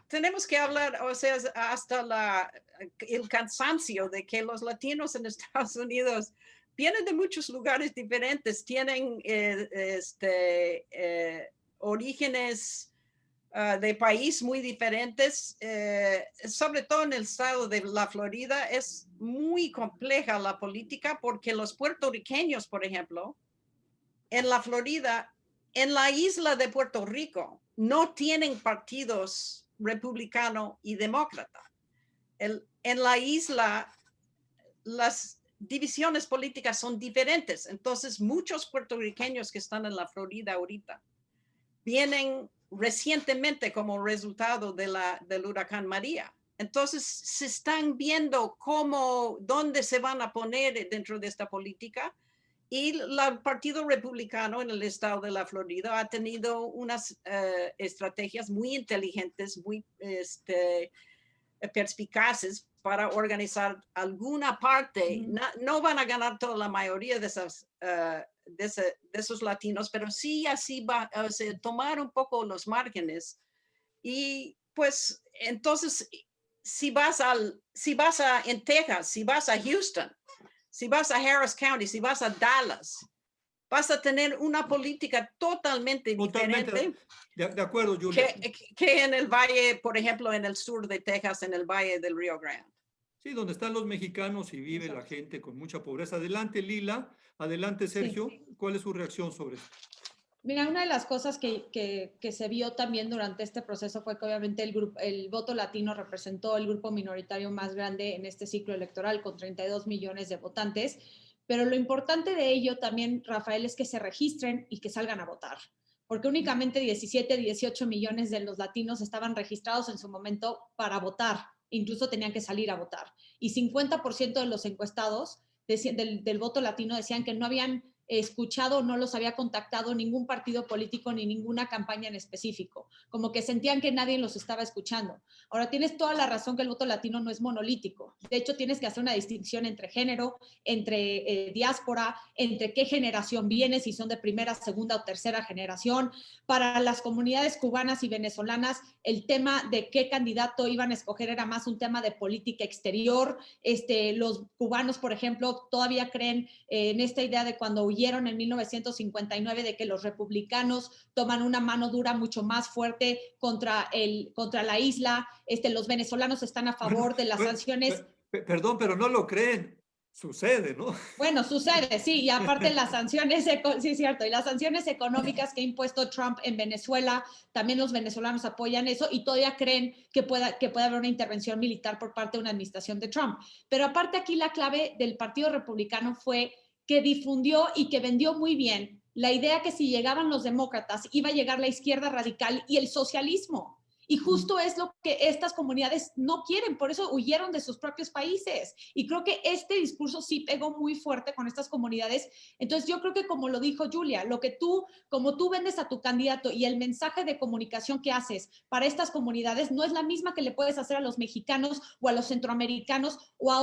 tenemos que hablar, o sea, hasta el cansancio de que los latinos en Estados Unidos vienen de muchos lugares diferentes, tienen orígenes de país muy diferentes, sobre todo en el estado de la Florida. Es muy compleja la política porque los puertorriqueños, por ejemplo, en la Florida, en la isla de Puerto Rico, no tienen partidos republicano y demócrata. En la isla, las divisiones políticas son diferentes. Entonces, muchos puertorriqueños que están en la Florida ahorita vienen recientemente como resultado del huracán María. Entonces, se están viendo dónde se van a poner dentro de esta política. Y el Partido Republicano en el estado de la Florida ha tenido unas estrategias muy inteligentes, muy perspicaces para organizar alguna parte. No van a ganar toda la mayoría de esos latinos, pero sí así va a tomar un poco los márgenes. Y pues entonces, si vas en Texas, si vas a Houston, si vas a Harris County, si vas a Dallas, vas a tener una política totalmente diferente. De acuerdo, Julia. Que en el valle, por ejemplo, en el sur de Texas, en el valle del Río Grande. Sí, donde están los mexicanos y vive la gente con mucha pobreza. Adelante, Lila. Adelante, Sergio. Sí. ¿Cuál es su reacción sobre esto? Mira, una de las cosas que se vio también durante este proceso fue que obviamente el voto latino representó el grupo minoritario más grande en este ciclo electoral, con 32 millones de votantes. Pero lo importante de ello también, Rafael, es que se registren y que salgan a votar. Porque únicamente 17, 18 millones de los latinos estaban registrados en su momento para votar. Incluso tenían que salir a votar. Y 50% de los encuestados del voto latino decían que no habían escuchado, no los había contactado ningún partido político ni ninguna campaña en específico, como que sentían que nadie los estaba escuchando. Ahora, tienes toda la razón que el voto latino no es monolítico. De hecho, tienes que hacer una distinción entre género, entre diáspora, entre qué generación vienes, si son de primera, segunda o tercera generación. Para las comunidades cubanas y venezolanas, el tema de qué candidato iban a escoger era más un tema de política exterior. Los cubanos, por ejemplo, todavía creen en esta idea de cuando huyeron en 1959 de que los republicanos toman una mano dura mucho más fuerte contra la isla. Los venezolanos están a favor de las sanciones. Perdón, pero no lo creen. Sucede, ¿no? Bueno, sucede, sí, y aparte las sanciones, sí es cierto, y las sanciones económicas que ha impuesto Trump en Venezuela, también los venezolanos apoyan eso y todavía creen que puede haber una intervención militar por parte de una administración de Trump. Pero aparte aquí la clave del Partido Republicano fue que difundió y que vendió muy bien la idea que si llegaban los demócratas iba a llegar la izquierda radical y el socialismo. Y justo es lo que estas comunidades no quieren, por eso huyeron de sus propios países. Y creo que este discurso sí pegó muy fuerte con estas comunidades. Entonces yo creo que como lo dijo Julia, como tú vendes a tu candidato y el mensaje de comunicación que haces para estas comunidades no es la misma que le puedes hacer a los mexicanos o a los centroamericanos o a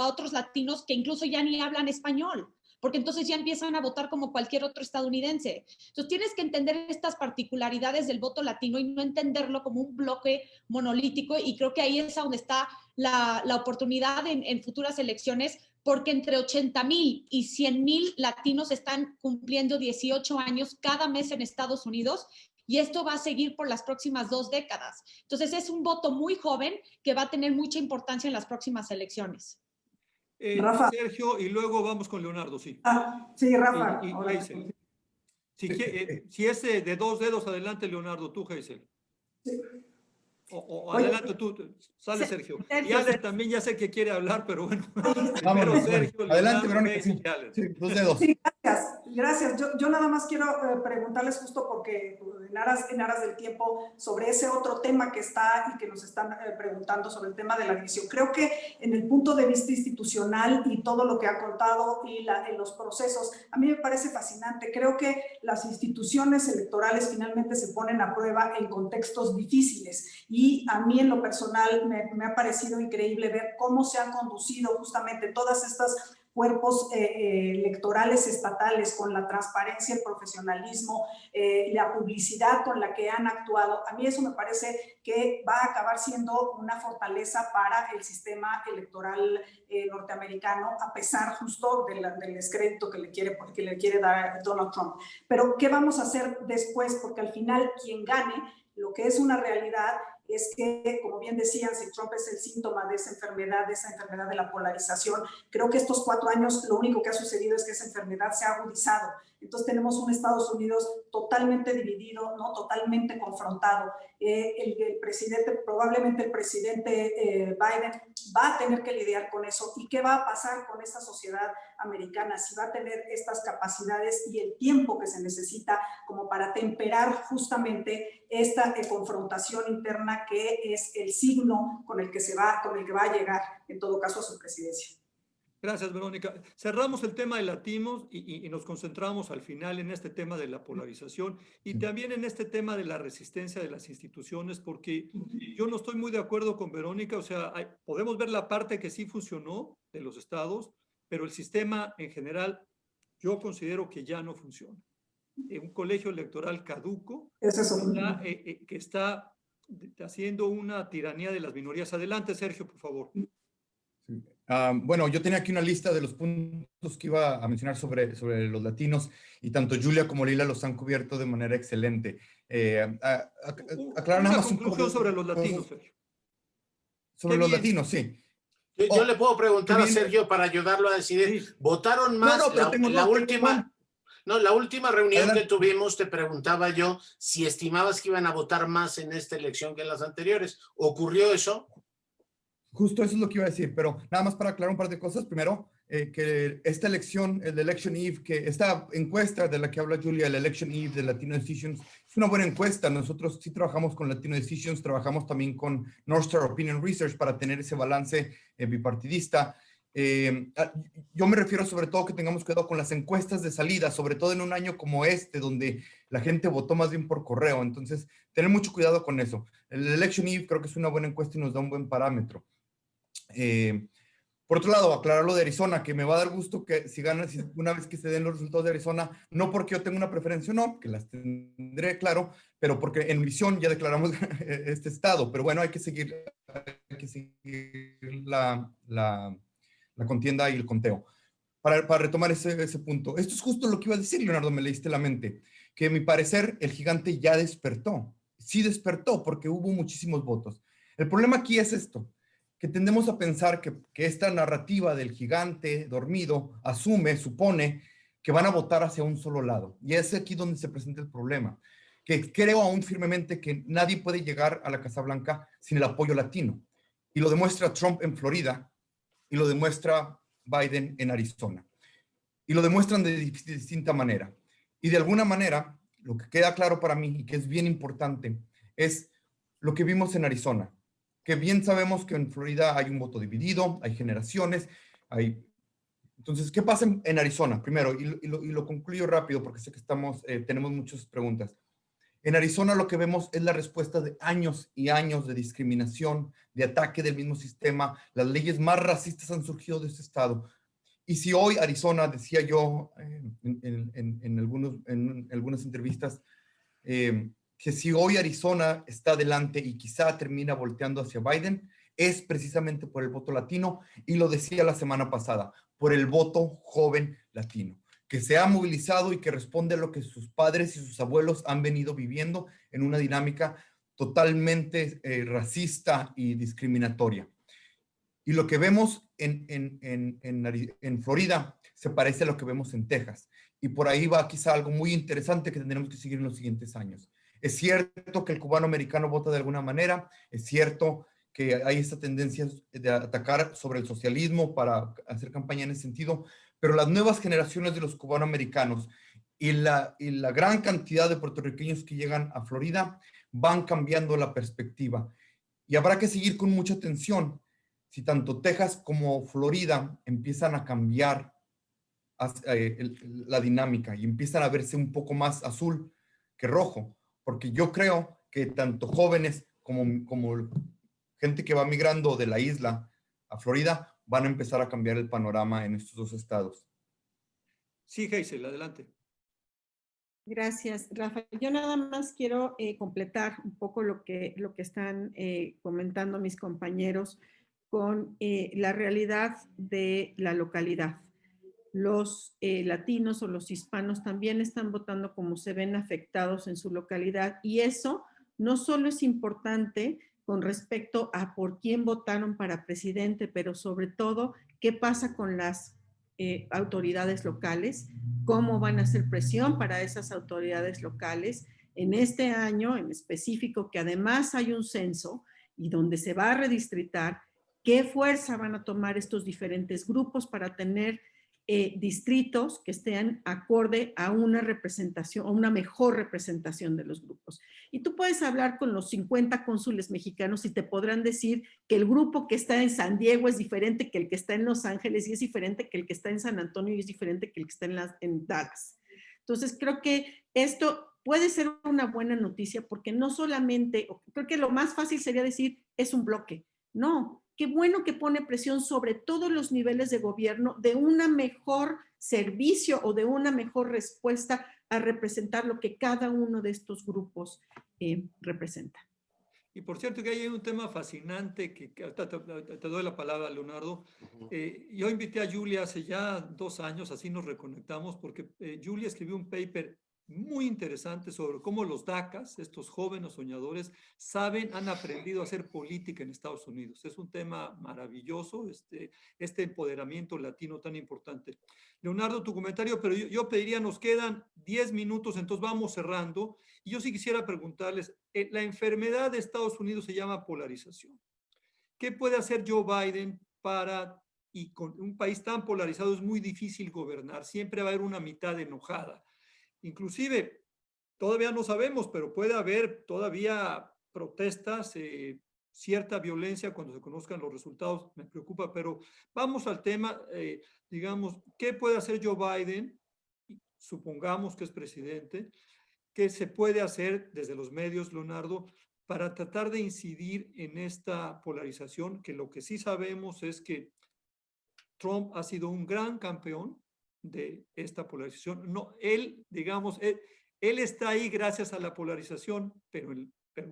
otros latinos que incluso ya ni hablan español, porque entonces ya empiezan a votar como cualquier otro estadounidense. Entonces tienes que entender estas particularidades del voto latino y no entenderlo como un bloque monolítico, y creo que ahí es donde está la oportunidad en futuras elecciones, porque entre 80,000 y 100,000 latinos están cumpliendo 18 años cada mes en Estados Unidos, y esto va a seguir por las próximas 2 décadas. Entonces es un voto muy joven que va a tener mucha importancia en las próximas elecciones. Rafa. Sergio, y luego vamos con Leonardo, sí. Sí, Rafa. Y Hazel. Si es de 2 dedos adelante, Leonardo, tú, Hazel. Sí. O adelante tú, sale Sergio. Y Alex también ya sé que quiere hablar, pero bueno. Vámonos, Sergio, adelante, Leonardo, Verónica. Hazel, Sí, 2 dedos. Sí, gracias. Yo nada más quiero preguntarles justo porque en aras del tiempo sobre ese otro tema que está y que nos están preguntando sobre el tema de la división. Creo que en el punto de vista institucional y todo lo que ha contado y en los procesos, a mí me parece fascinante. Creo que las instituciones electorales finalmente se ponen a prueba en contextos difíciles, y a mí en lo personal me ha parecido increíble ver cómo se han conducido justamente todas estas cuerpos electorales estatales con la transparencia, el profesionalismo, la publicidad con la que han actuado. A mí eso me parece que va a acabar siendo una fortaleza para el sistema electoral norteamericano, a pesar justo del descrédito que le quiere dar Donald Trump. Pero ¿qué vamos a hacer después? Porque al final quien gane, lo que es una realidad, es que, como bien decían, si Trump es el síntoma de esa enfermedad de la polarización, creo que estos 4 años lo único que ha sucedido es que esa enfermedad se ha agudizado. Entonces tenemos un Estados Unidos totalmente dividido, ¿no? Totalmente confrontado. Probablemente el presidente Biden va a tener que lidiar con eso. ¿Y qué va a pasar con esta sociedad americana? Si va a tener estas capacidades y el tiempo que se necesita como para temperar justamente esta confrontación interna, que es el signo con el que va a llegar en todo caso a su presidencia. Gracias, Verónica. Cerramos el tema de latinos y nos concentramos al final en este tema de la polarización y también en este tema de la resistencia de las instituciones, porque yo no estoy muy de acuerdo con Verónica. O sea, podemos ver la parte que sí funcionó de los estados, pero el sistema en general yo considero que ya no funciona. Un colegio electoral caduco que está haciendo una tiranía de las minorías. Adelante, Sergio, por favor. Sí. Bueno, yo tenía aquí una lista de los puntos que iba a mencionar sobre los latinos, y tanto Julia como Lila los han cubierto de manera excelente. Aclarar nada más conclusión sobre los latinos, Sergio. Sobre los latinos, sí. Yo le puedo preguntar a Sergio para ayudarlo a decidir. Sí. ¿Votaron más? La última reunión que tuvimos, te preguntaba yo si estimabas que iban a votar más en esta elección que en las anteriores. ¿Ocurrió eso? Justo eso es lo que iba a decir, pero nada más para aclarar un par de cosas. Primero, que esta elección, el Election Eve, que esta encuesta de la que habla Julia, el Election Eve de Latino Decisions, es una buena encuesta. Nosotros sí trabajamos con Latino Decisions, trabajamos también con North Star Opinion Research para tener ese balance bipartidista. Yo me refiero sobre todo que tengamos cuidado con las encuestas de salida, sobre todo en un año como este, donde la gente votó más bien por correo. Entonces, tener mucho cuidado con eso. El Election Eve creo que es una buena encuesta y nos da un buen parámetro. Por otro lado, aclarar lo de Arizona, que me va a dar gusto que si ganan, si una vez que se den los resultados de Arizona, no porque yo tenga una preferencia o no, que las tendré, claro, pero porque en misión ya declaramos este estado. Pero bueno, hay que seguir la contienda y el conteo. Para retomar ese punto. Esto es justo lo que iba a decir, Leonardo, me leíste la mente, que a mi parecer el gigante ya despertó. Sí despertó porque hubo muchísimos votos. El problema aquí es esto, que tendemos a pensar que esta narrativa del gigante dormido supone que van a votar hacia un solo lado. Y es aquí donde se presenta el problema, que creo aún firmemente que nadie puede llegar a la Casa Blanca sin el apoyo latino. Y lo demuestra Trump en Florida y lo demuestra Biden en Arizona. Y lo demuestran de distinta manera. Y de alguna manera, lo que queda claro para mí y que es bien importante es lo que vimos en Arizona, que bien sabemos que en Florida hay un voto dividido, hay generaciones, hay... Entonces, ¿qué pasa en Arizona? Primero, y lo concluyo rápido porque sé que tenemos muchas preguntas. En Arizona lo que vemos es la respuesta de años y años de discriminación, de ataque del mismo sistema. Las leyes más racistas han surgido de este estado. Y si hoy Arizona, decía yo en algunas entrevistas, que si hoy Arizona está adelante y quizá termina volteando hacia Biden, es precisamente por el voto latino, y lo decía la semana pasada, por el voto joven latino, que se ha movilizado y que responde a lo que sus padres y sus abuelos han venido viviendo en una dinámica totalmente racista y discriminatoria. Y lo que vemos en Florida se parece a lo que vemos en Texas. Y por ahí va quizá algo muy interesante que tendremos que seguir en los siguientes años. Es cierto que el cubano americano vota de alguna manera, es cierto que hay esta tendencia de atacar sobre el socialismo para hacer campaña en ese sentido, pero las nuevas generaciones de los cubanoamericanos y la gran cantidad de puertorriqueños que llegan a Florida van cambiando la perspectiva. Y habrá que seguir con mucha atención si tanto Texas como Florida empiezan a cambiar la dinámica y empiezan a verse un poco más azul que rojo, porque yo creo que tanto jóvenes como gente que va migrando de la isla a Florida van a empezar a cambiar el panorama en estos dos estados. Sí, Hazel, adelante. Gracias, Rafa. Yo nada más quiero completar un poco lo que están comentando mis compañeros con la realidad de la localidad. Los latinos o los hispanos también están votando como se ven afectados en su localidad, y eso no solo es importante con respecto a por quién votaron para presidente, pero sobre todo qué pasa con las autoridades locales, cómo van a hacer presión para esas autoridades locales en este año en específico, que además hay un censo y donde se va a redistritar, qué fuerza van a tomar estos diferentes grupos para tener distritos que estén acorde a una representación, a una mejor representación de los grupos. Y tú puedes hablar con los 50 cónsules mexicanos y te podrán decir que el grupo que está en San Diego es diferente que el que está en Los Ángeles, y es diferente que el que está en San Antonio, y es diferente que el que está en Dallas. Entonces, creo que esto puede ser una buena noticia, porque no solamente, creo que lo más fácil sería decir, es un bloque. No, qué bueno que pone presión sobre todos los niveles de gobierno de una mejor servicio o de una mejor respuesta a representar lo que cada uno de estos grupos representa. Y por cierto que hay un tema fascinante que te doy la palabra, Leonardo. Yo invité a Julia hace ya 2 años, así nos reconectamos, porque Julia escribió un paper muy interesante sobre cómo los DACAs, estos jóvenes soñadores, han aprendido a hacer política en Estados Unidos. Es un tema maravilloso, este empoderamiento latino tan importante. Leonardo, tu comentario, pero yo pediría, nos quedan 10 minutos, entonces vamos cerrando. Y yo sí quisiera preguntarles, la enfermedad de Estados Unidos se llama polarización. ¿Qué puede hacer Joe Biden y con un país tan polarizado es muy difícil gobernar? Siempre va a haber una mitad enojada. Inclusive, todavía no sabemos, pero puede haber todavía protestas cierta violencia cuando se conozcan los resultados, me preocupa, pero vamos al tema, digamos, ¿qué puede hacer Joe Biden? Supongamos que es presidente. ¿Qué se puede hacer desde los medios, Leonardo, para tratar de incidir en esta polarización? Que lo que sí sabemos es que Trump ha sido un gran campeón de esta polarización. No, él, digamos, él está ahí gracias a la polarización, pero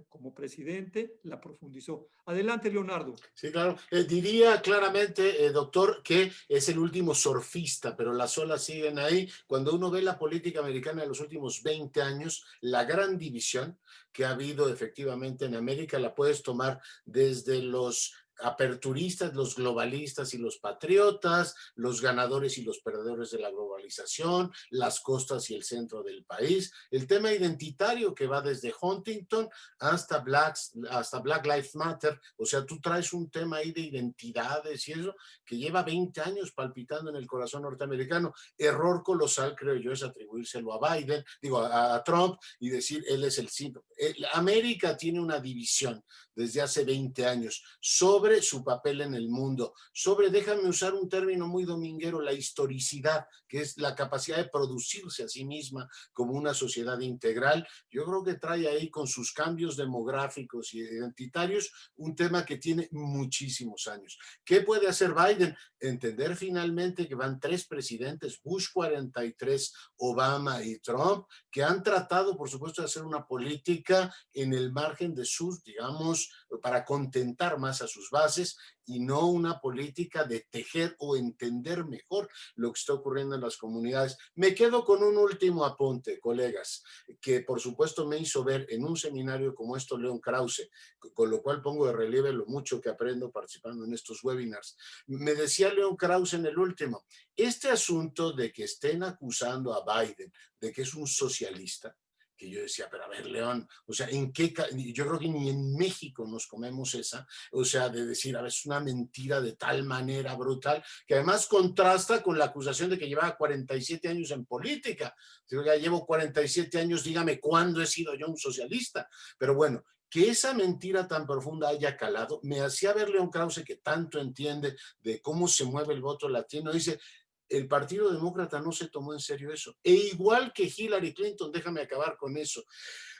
como presidente la profundizó. Adelante, Leonardo. Sí, claro. Diría claramente, doctor, que es el último surfista, pero las olas siguen ahí. Cuando uno ve la política americana de los últimos 20 años, la gran división que ha habido efectivamente en América la puedes tomar desde los aperturistas, los globalistas y los patriotas, los ganadores y los perdedores de la globalización, las costas y el centro del país, el tema identitario que va desde Huntington hasta Black Lives Matter. O sea, tú traes un tema ahí de identidades y eso que lleva 20 años palpitando en el corazón norteamericano. Error colosal, creo yo, es atribuírselo a Biden, digo, a Trump, y decir él es el símbolo. América tiene una división desde hace 20 años sobre su papel en el mundo, sobre, déjame usar un término muy dominguero, la historicidad, que es la capacidad de producirse a sí misma como una sociedad integral. Yo creo que trae ahí con sus cambios demográficos y identitarios un tema que tiene muchísimos años. ¿Qué puede hacer Biden? Entender finalmente que van 3 presidentes, Bush 43, Obama y Trump, que han tratado, por supuesto, de hacer una política en el margen de sus, digamos, para contentar más a sus bases y no una política de tejer o entender mejor lo que está ocurriendo en las comunidades. Me quedo con un último apunte, colegas, que por supuesto me hizo ver en un seminario como esto León Krause, con lo cual pongo de relieve lo mucho que aprendo participando en estos webinars. Me decía León Krause en el último, este asunto de que estén acusando a Biden de que es un socialista, que yo decía, pero a ver, León, o sea, yo creo que ni en México nos comemos esa, o sea, de decir, a ver, es una mentira de tal manera brutal, que además contrasta con la acusación de que llevaba 47 años en política. Digo, ya llevo 47 años, dígame cuándo he sido yo un socialista. Pero bueno, que esa mentira tan profunda haya calado, me hacía ver León Krause, que tanto entiende de cómo se mueve el voto latino, dice, el Partido Demócrata no se tomó en serio eso. E igual que Hillary Clinton, déjame acabar con eso,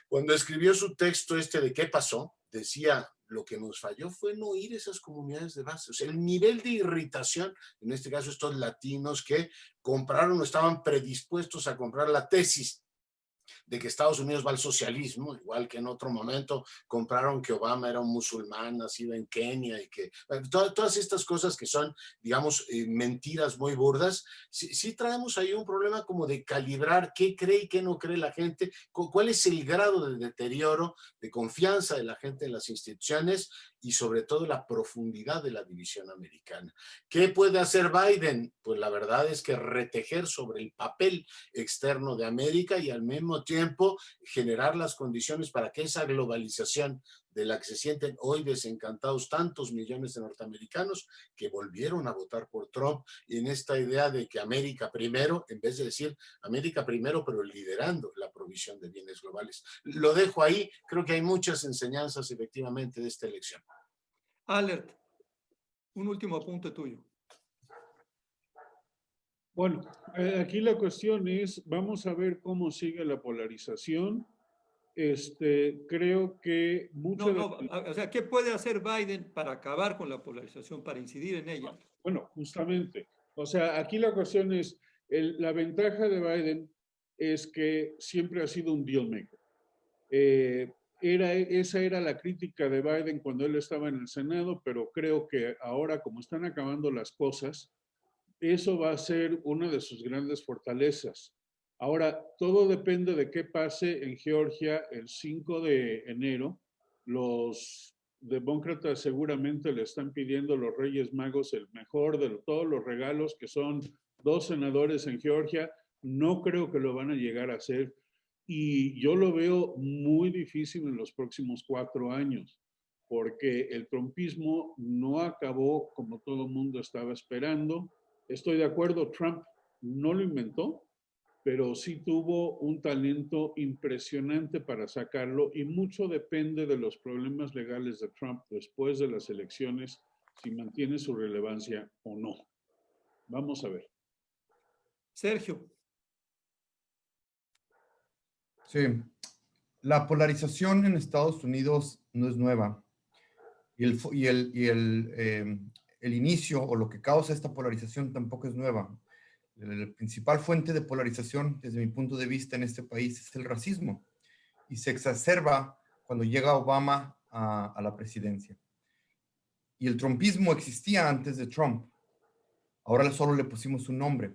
cuando escribió su texto de ¿qué pasó? Decía, lo que nos falló fue no ir a esas comunidades de base. O sea, el nivel de irritación, en este caso estos latinos que compraron o estaban predispuestos a comprar la tesis de que Estados Unidos va al socialismo, igual que en otro momento compraron que Obama era un musulmán nacido en Kenia y que todas estas cosas que son, digamos, mentiras muy burdas, sí traemos ahí un problema como de calibrar qué cree y qué no cree la gente, cuál es el grado de deterioro, de confianza de la gente en las instituciones y sobre todo la profundidad de la división americana. ¿Qué puede hacer Biden? Pues la verdad es que retejer sobre el papel externo de América y al mismo tiempo generar las condiciones para que esa globalización de la que se sienten hoy desencantados tantos millones de norteamericanos que volvieron a votar por Trump, y en esta idea de que América primero, en vez de decir América primero, pero liderando la provisión de bienes globales. Lo dejo ahí, creo que hay muchas enseñanzas efectivamente de esta elección. Albert, un último apunte tuyo. Bueno, aquí la cuestión es, vamos a ver cómo sigue la polarización. Creo que o sea, ¿qué puede hacer Biden para acabar con la polarización, para incidir en ella? Bueno, justamente. O sea, aquí la cuestión es, la ventaja de Biden es que siempre ha sido un deal maker. Esa era la crítica de Biden cuando él estaba en el Senado, pero creo que ahora, como están acabando las cosas, eso va a ser una de sus grandes fortalezas. Ahora, todo depende de qué pase en Georgia el 5 de enero. Los demócratas seguramente le están pidiendo a los Reyes Magos el mejor de todos los regalos, que son 2 senadores en Georgia. No creo que lo van a llegar a hacer. Y yo lo veo muy difícil en los próximos 4 años, porque el trumpismo no acabó como todo el mundo estaba esperando. Estoy de acuerdo, Trump no lo inventó, pero sí tuvo un talento impresionante para sacarlo y mucho depende de los problemas legales de Trump después de las elecciones, si mantiene su relevancia o no. Vamos a ver. Sergio. Sí, la polarización en Estados Unidos no es nueva. El inicio o lo que causa esta polarización tampoco es nueva. La principal fuente de polarización, desde mi punto de vista en este país, es el racismo. Y se exacerba cuando llega Obama a la presidencia. Y el trumpismo existía antes de Trump. Ahora solo le pusimos un nombre.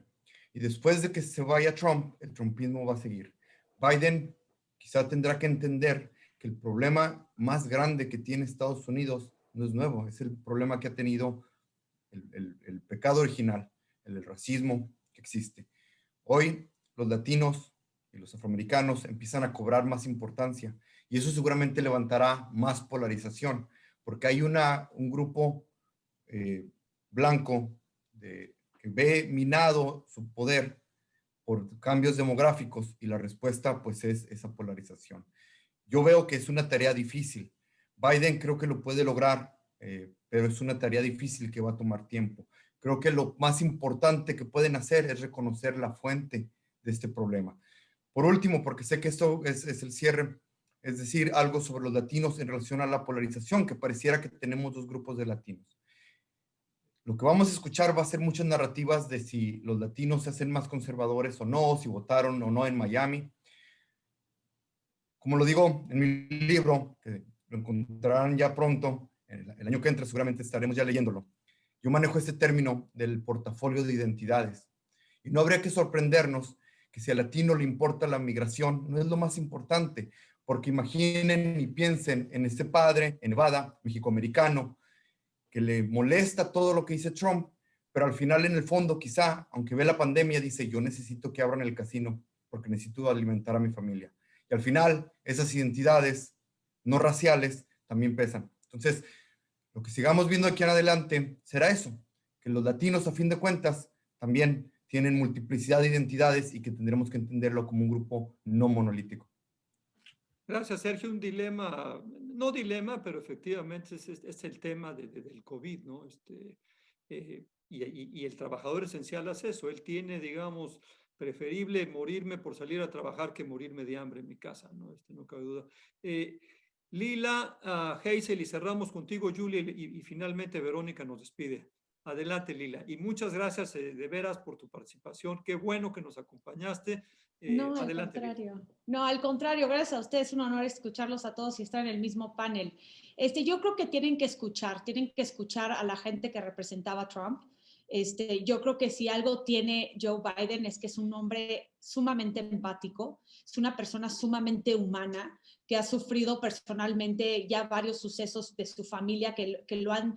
Y después de que se vaya Trump, el trumpismo va a seguir. Biden quizá tendrá que entender que el problema más grande que tiene Estados Unidos no es nuevo, es el problema que ha tenido el pecado original, el racismo que existe. Hoy los latinos y los afroamericanos empiezan a cobrar más importancia y eso seguramente levantará más polarización, porque hay un grupo blanco que ve minado su poder por cambios demográficos y la respuesta pues es esa polarización. Yo veo que es una tarea difícil. Biden creo que lo puede lograr, pero es una tarea difícil que va a tomar tiempo. Creo que lo más importante que pueden hacer es reconocer la fuente de este problema. Por último, porque sé que esto es el cierre, es decir, algo sobre los latinos en relación a la polarización, que pareciera que tenemos dos grupos de latinos. Lo que vamos a escuchar va a ser muchas narrativas de si los latinos se hacen más conservadores o no, si votaron o no en Miami. Como lo digo en mi libro, que lo encontrarán ya pronto, el año que entra seguramente estaremos ya leyéndolo, yo manejo este término del portafolio de identidades. Y no habría que sorprendernos que si al latino le importa la migración, no es lo más importante, porque imaginen y piensen en este padre en Nevada, mexicoamericano, que le molesta todo lo que dice Trump, pero al final en el fondo quizá, aunque ve la pandemia, dice yo necesito que abran el casino porque necesito alimentar a mi familia. Y al final esas identidades no raciales también pesan. Entonces, lo que sigamos viendo aquí en adelante será eso, que los latinos a fin de cuentas también tienen multiplicidad de identidades y que tendremos que entenderlo como un grupo no monolítico. Gracias, Sergio. Un dilema, no dilema, pero efectivamente es el tema del COVID, ¿no? Y el trabajador esencial hace eso. Él tiene, digamos, preferible morirme por salir a trabajar que morirme de hambre en mi casa, ¿no? No cabe duda. Lila, Hazel, y cerramos contigo, Julia, y finalmente Verónica nos despide. Adelante, Lila. Y muchas gracias de veras por tu participación. Qué bueno que nos acompañaste. No, al Adelante, contrario. Lila. No, al contrario, gracias a ustedes, es un honor escucharlos a todos y estar en el mismo panel. Yo creo que tienen que escuchar a la gente que representaba a Trump. Yo creo que si algo tiene Joe Biden es que es un hombre sumamente empático, es una persona sumamente humana, que ha sufrido personalmente ya varios sucesos de su familia que lo han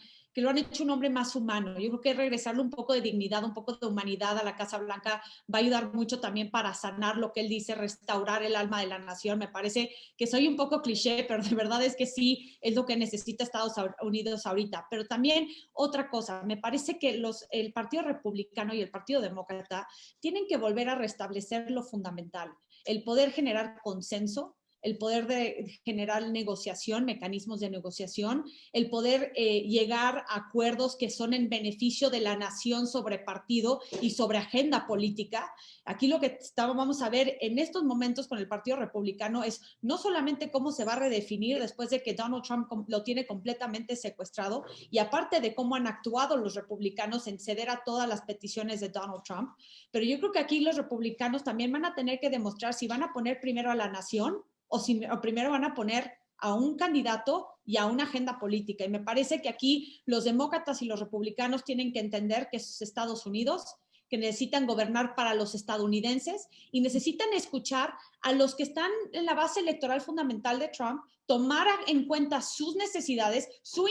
hecho un hombre más humano. Yo creo que regresarle un poco de dignidad, un poco de humanidad a la Casa Blanca va a ayudar mucho también para sanar lo que él dice, restaurar el alma de la nación. Me parece que soy un poco cliché, pero de verdad es que sí es lo que necesita Estados Unidos ahorita. Pero también otra cosa, me parece que el Partido Republicano y el Partido Demócrata tienen que volver a restablecer lo fundamental, el poder generar consenso, el poder de generar negociación, mecanismos de negociación, el poder llegar a acuerdos que son en beneficio de la nación sobre partido y sobre agenda política. Aquí lo que vamos a ver en estos momentos con el Partido Republicano es no solamente cómo se va a redefinir después de que Donald Trump lo tiene completamente secuestrado, y aparte de cómo han actuado los republicanos en ceder a todas las peticiones de Donald Trump, pero yo creo que aquí los republicanos también van a tener que demostrar si van a poner primero a la nación o primero van a poner a un candidato y a una agenda política. Y me parece que aquí los demócratas y los republicanos tienen que entender que es Estados Unidos, que necesitan gobernar para los estadounidenses y necesitan escuchar a los que están en la base electoral fundamental de Trump, tomara en cuenta sus necesidades, sus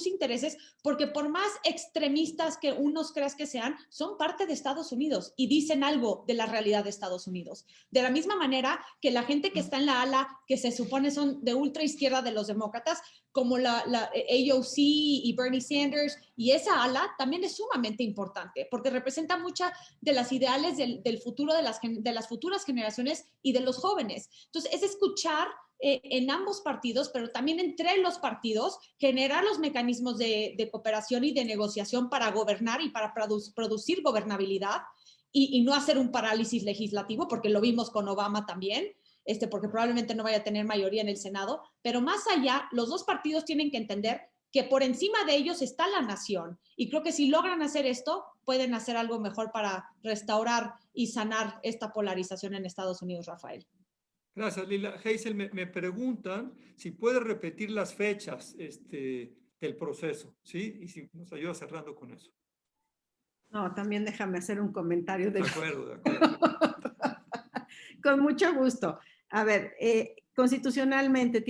intereses, porque por más extremistas que unos creas que sean, son parte de Estados Unidos y dicen algo de la realidad de Estados Unidos. De la misma manera que la gente que está en la ala, que se supone son de ultra izquierda de los demócratas, como la AOC y Bernie Sanders, y esa ala también es sumamente importante, porque representa muchas de las ideales del futuro de las futuras generaciones y de los jóvenes. Entonces, es escuchar en ambos partidos, pero también entre los partidos, generar los mecanismos de cooperación y de negociación para gobernar y para producir gobernabilidad y no hacer un parálisis legislativo, porque lo vimos con Obama también, porque probablemente no vaya a tener mayoría en el Senado, pero más allá, los dos partidos tienen que entender que por encima de ellos está la nación. Y creo que si logran hacer esto, pueden hacer algo mejor para restaurar y sanar esta polarización en Estados Unidos, Rafael. Gracias, Lila. Hazel, me preguntan si puedes repetir las fechas del proceso, ¿sí? Y si nos ayuda cerrando con eso. No, también déjame hacer un comentario. De acuerdo, de acuerdo. Con mucho gusto. A ver, constitucionalmente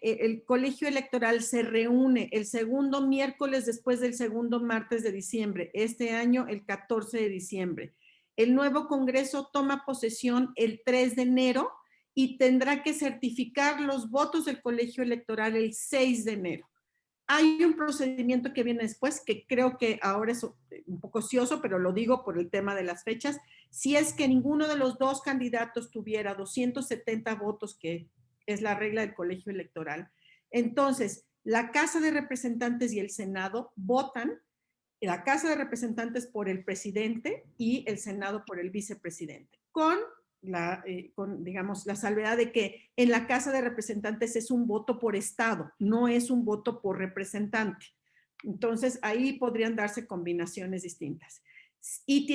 el colegio electoral se reúne el segundo miércoles después del segundo martes de diciembre, este año el 14 de diciembre. El nuevo Congreso toma posesión el 3 de enero y tendrá que certificar los votos del colegio electoral el 6 de enero. Hay un procedimiento que viene después, que creo que ahora es un poco ocioso, pero lo digo por el tema de las fechas. Si es que ninguno de los dos candidatos tuviera 270 votos, que es la regla del colegio electoral, entonces la Casa de Representantes y el Senado votan, la Casa de Representantes por el presidente y el Senado por el vicepresidente, con digamos, la salvedad de que en la Casa de Representantes es un voto por estado, no es un voto por representante. Entonces, ahí podrían darse combinaciones distintas. Y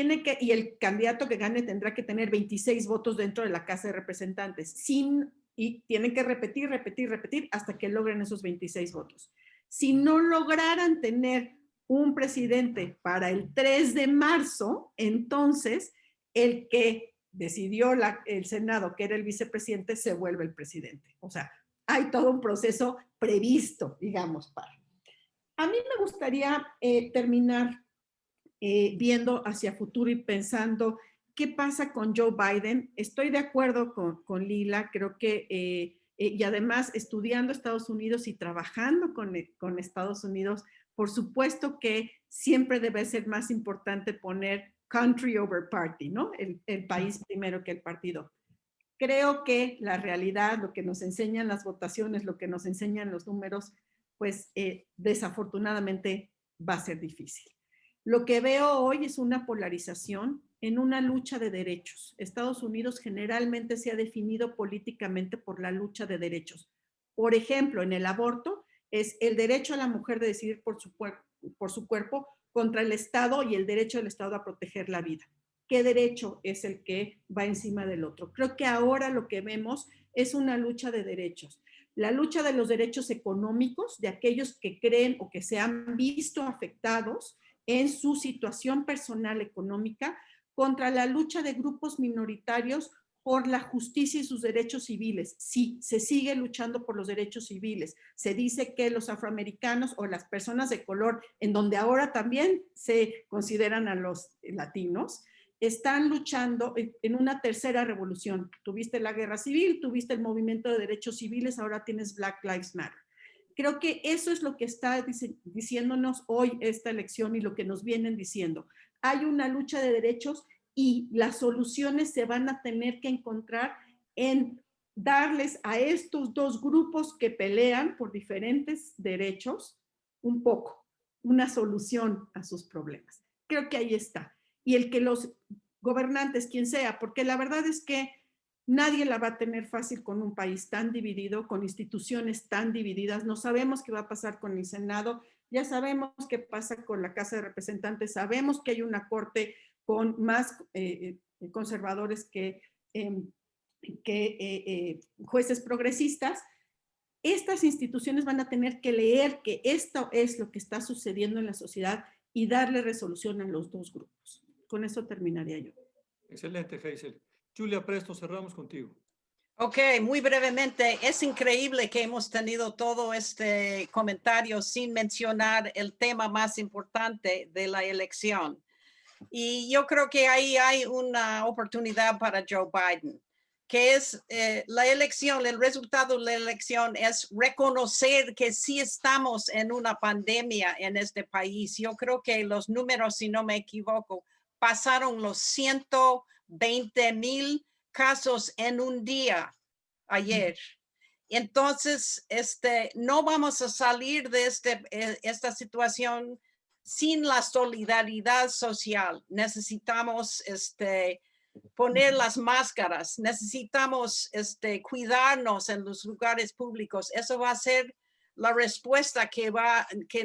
el candidato que gane tendrá que tener 26 votos dentro de la Casa de Representantes, y tienen que repetir hasta que logren esos 26 votos. Si no lograran tener un presidente para el 3 de marzo, entonces el que decidió el Senado, que era el vicepresidente, se vuelve el presidente. O sea, hay todo un proceso previsto, digamos, para. A mí me gustaría terminar viendo hacia futuro y pensando qué pasa con Joe Biden. Estoy de acuerdo con Lila, creo que, y además estudiando Estados Unidos y trabajando con Estados Unidos, por supuesto que siempre debe ser más importante poner country over party, ¿no? El país primero que el partido. Creo que la realidad, lo que nos enseñan las votaciones, lo que nos enseñan los números, pues desafortunadamente va a ser difícil. Lo que veo hoy es una polarización en una lucha de derechos. Estados Unidos generalmente se ha definido políticamente por la lucha de derechos. Por ejemplo, en el aborto es el derecho a la mujer de decidir por su cuerpo contra el Estado y el derecho del Estado a proteger la vida. ¿Qué derecho es el que va encima del otro? Creo que ahora lo que vemos es una lucha de derechos. La lucha de los derechos económicos de aquellos que creen o que se han visto afectados en su situación personal económica contra la lucha de grupos minoritarios por la justicia y sus derechos civiles. Sí, se sigue luchando por los derechos civiles. Se dice que los afroamericanos o las personas de color, en donde ahora también se consideran a los latinos, están luchando en una tercera revolución. Tuviste la guerra civil, tuviste el movimiento de derechos civiles, ahora tienes Black Lives Matter. Creo que eso es lo que está diciéndonos hoy esta elección y lo que nos vienen diciendo. Hay una lucha de derechos y las soluciones se van a tener que encontrar en darles a estos dos grupos que pelean por diferentes derechos un poco, una solución a sus problemas. Creo que ahí está. Y el que los gobernantes, quien sea, porque la verdad es que nadie la va a tener fácil con un país tan dividido, con instituciones tan divididas. No sabemos qué va a pasar con el Senado, ya sabemos qué pasa con la Casa de Representantes, sabemos que hay una corte con más conservadores que jueces progresistas. Estas instituciones van a tener que leer que esto es lo que está sucediendo en la sociedad y darle resolución a los dos grupos. Con eso terminaría yo. Excelente, Hazel. Julia Presto, cerramos contigo. Ok, muy brevemente, es increíble que hemos tenido todo este comentario sin mencionar el tema más importante de la elección. Y yo creo que ahí hay una oportunidad para Joe Biden, que es la elección, el resultado de la elección es reconocer que sí estamos en una pandemia en este país. Yo creo que los números, si no me equivoco, pasaron los 120,000 casos en un día ayer. Entonces, no vamos a salir de esta situación sin la solidaridad social. Necesitamos poner las máscaras, necesitamos cuidarnos en los lugares públicos. Eso va a ser la respuesta que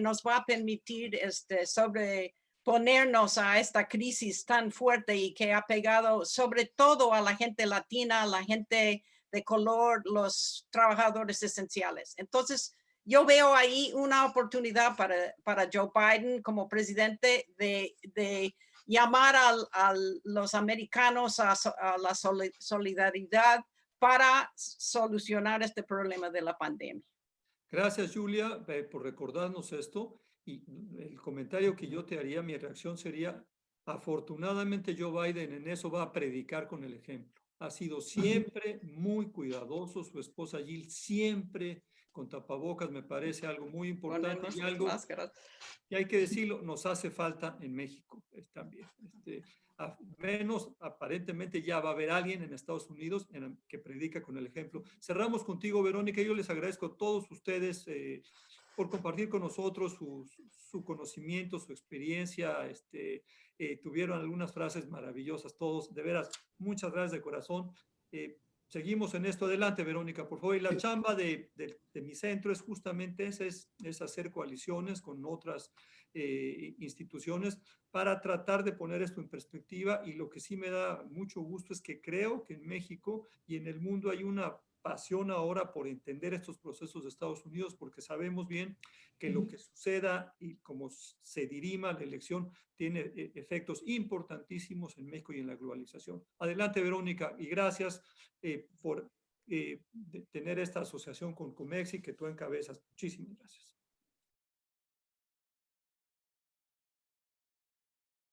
nos va a permitir sobreponernos a esta crisis tan fuerte y que ha pegado sobre todo a la gente latina, a la gente de color, los trabajadores esenciales. Entonces, yo veo ahí una oportunidad para Joe Biden como presidente de llamar a los americanos a la solidaridad para solucionar este problema de la pandemia. Gracias, Julia, por recordarnos esto. Y el comentario que yo te haría, mi reacción sería, afortunadamente Joe Biden en eso va a predicar con el ejemplo. Ha sido siempre muy cuidadoso, su esposa Jill siempre con tapabocas, me parece algo muy importante y algo que hay que decirlo, nos hace falta en México también. Menos aparentemente ya va a haber alguien en Estados Unidos que predica con el ejemplo. Cerramos contigo, Verónica. Yo les agradezco a todos ustedes por compartir con nosotros su conocimiento, su experiencia. Tuvieron algunas frases maravillosas todos. De veras, muchas gracias de corazón. Seguimos en esto. Adelante, Verónica, por favor. Y la chamba de mi centro es justamente es hacer coaliciones con otras instituciones para tratar de poner esto en perspectiva. Y lo que sí me da mucho gusto es que creo que en México y en el mundo hay una pasión ahora por entender estos procesos de Estados Unidos, porque sabemos bien que lo que suceda y cómo se dirima la elección tiene efectos importantísimos en México y en la globalización. Adelante, Verónica, y gracias por tener esta asociación con Comexi que tú encabezas. Muchísimas gracias.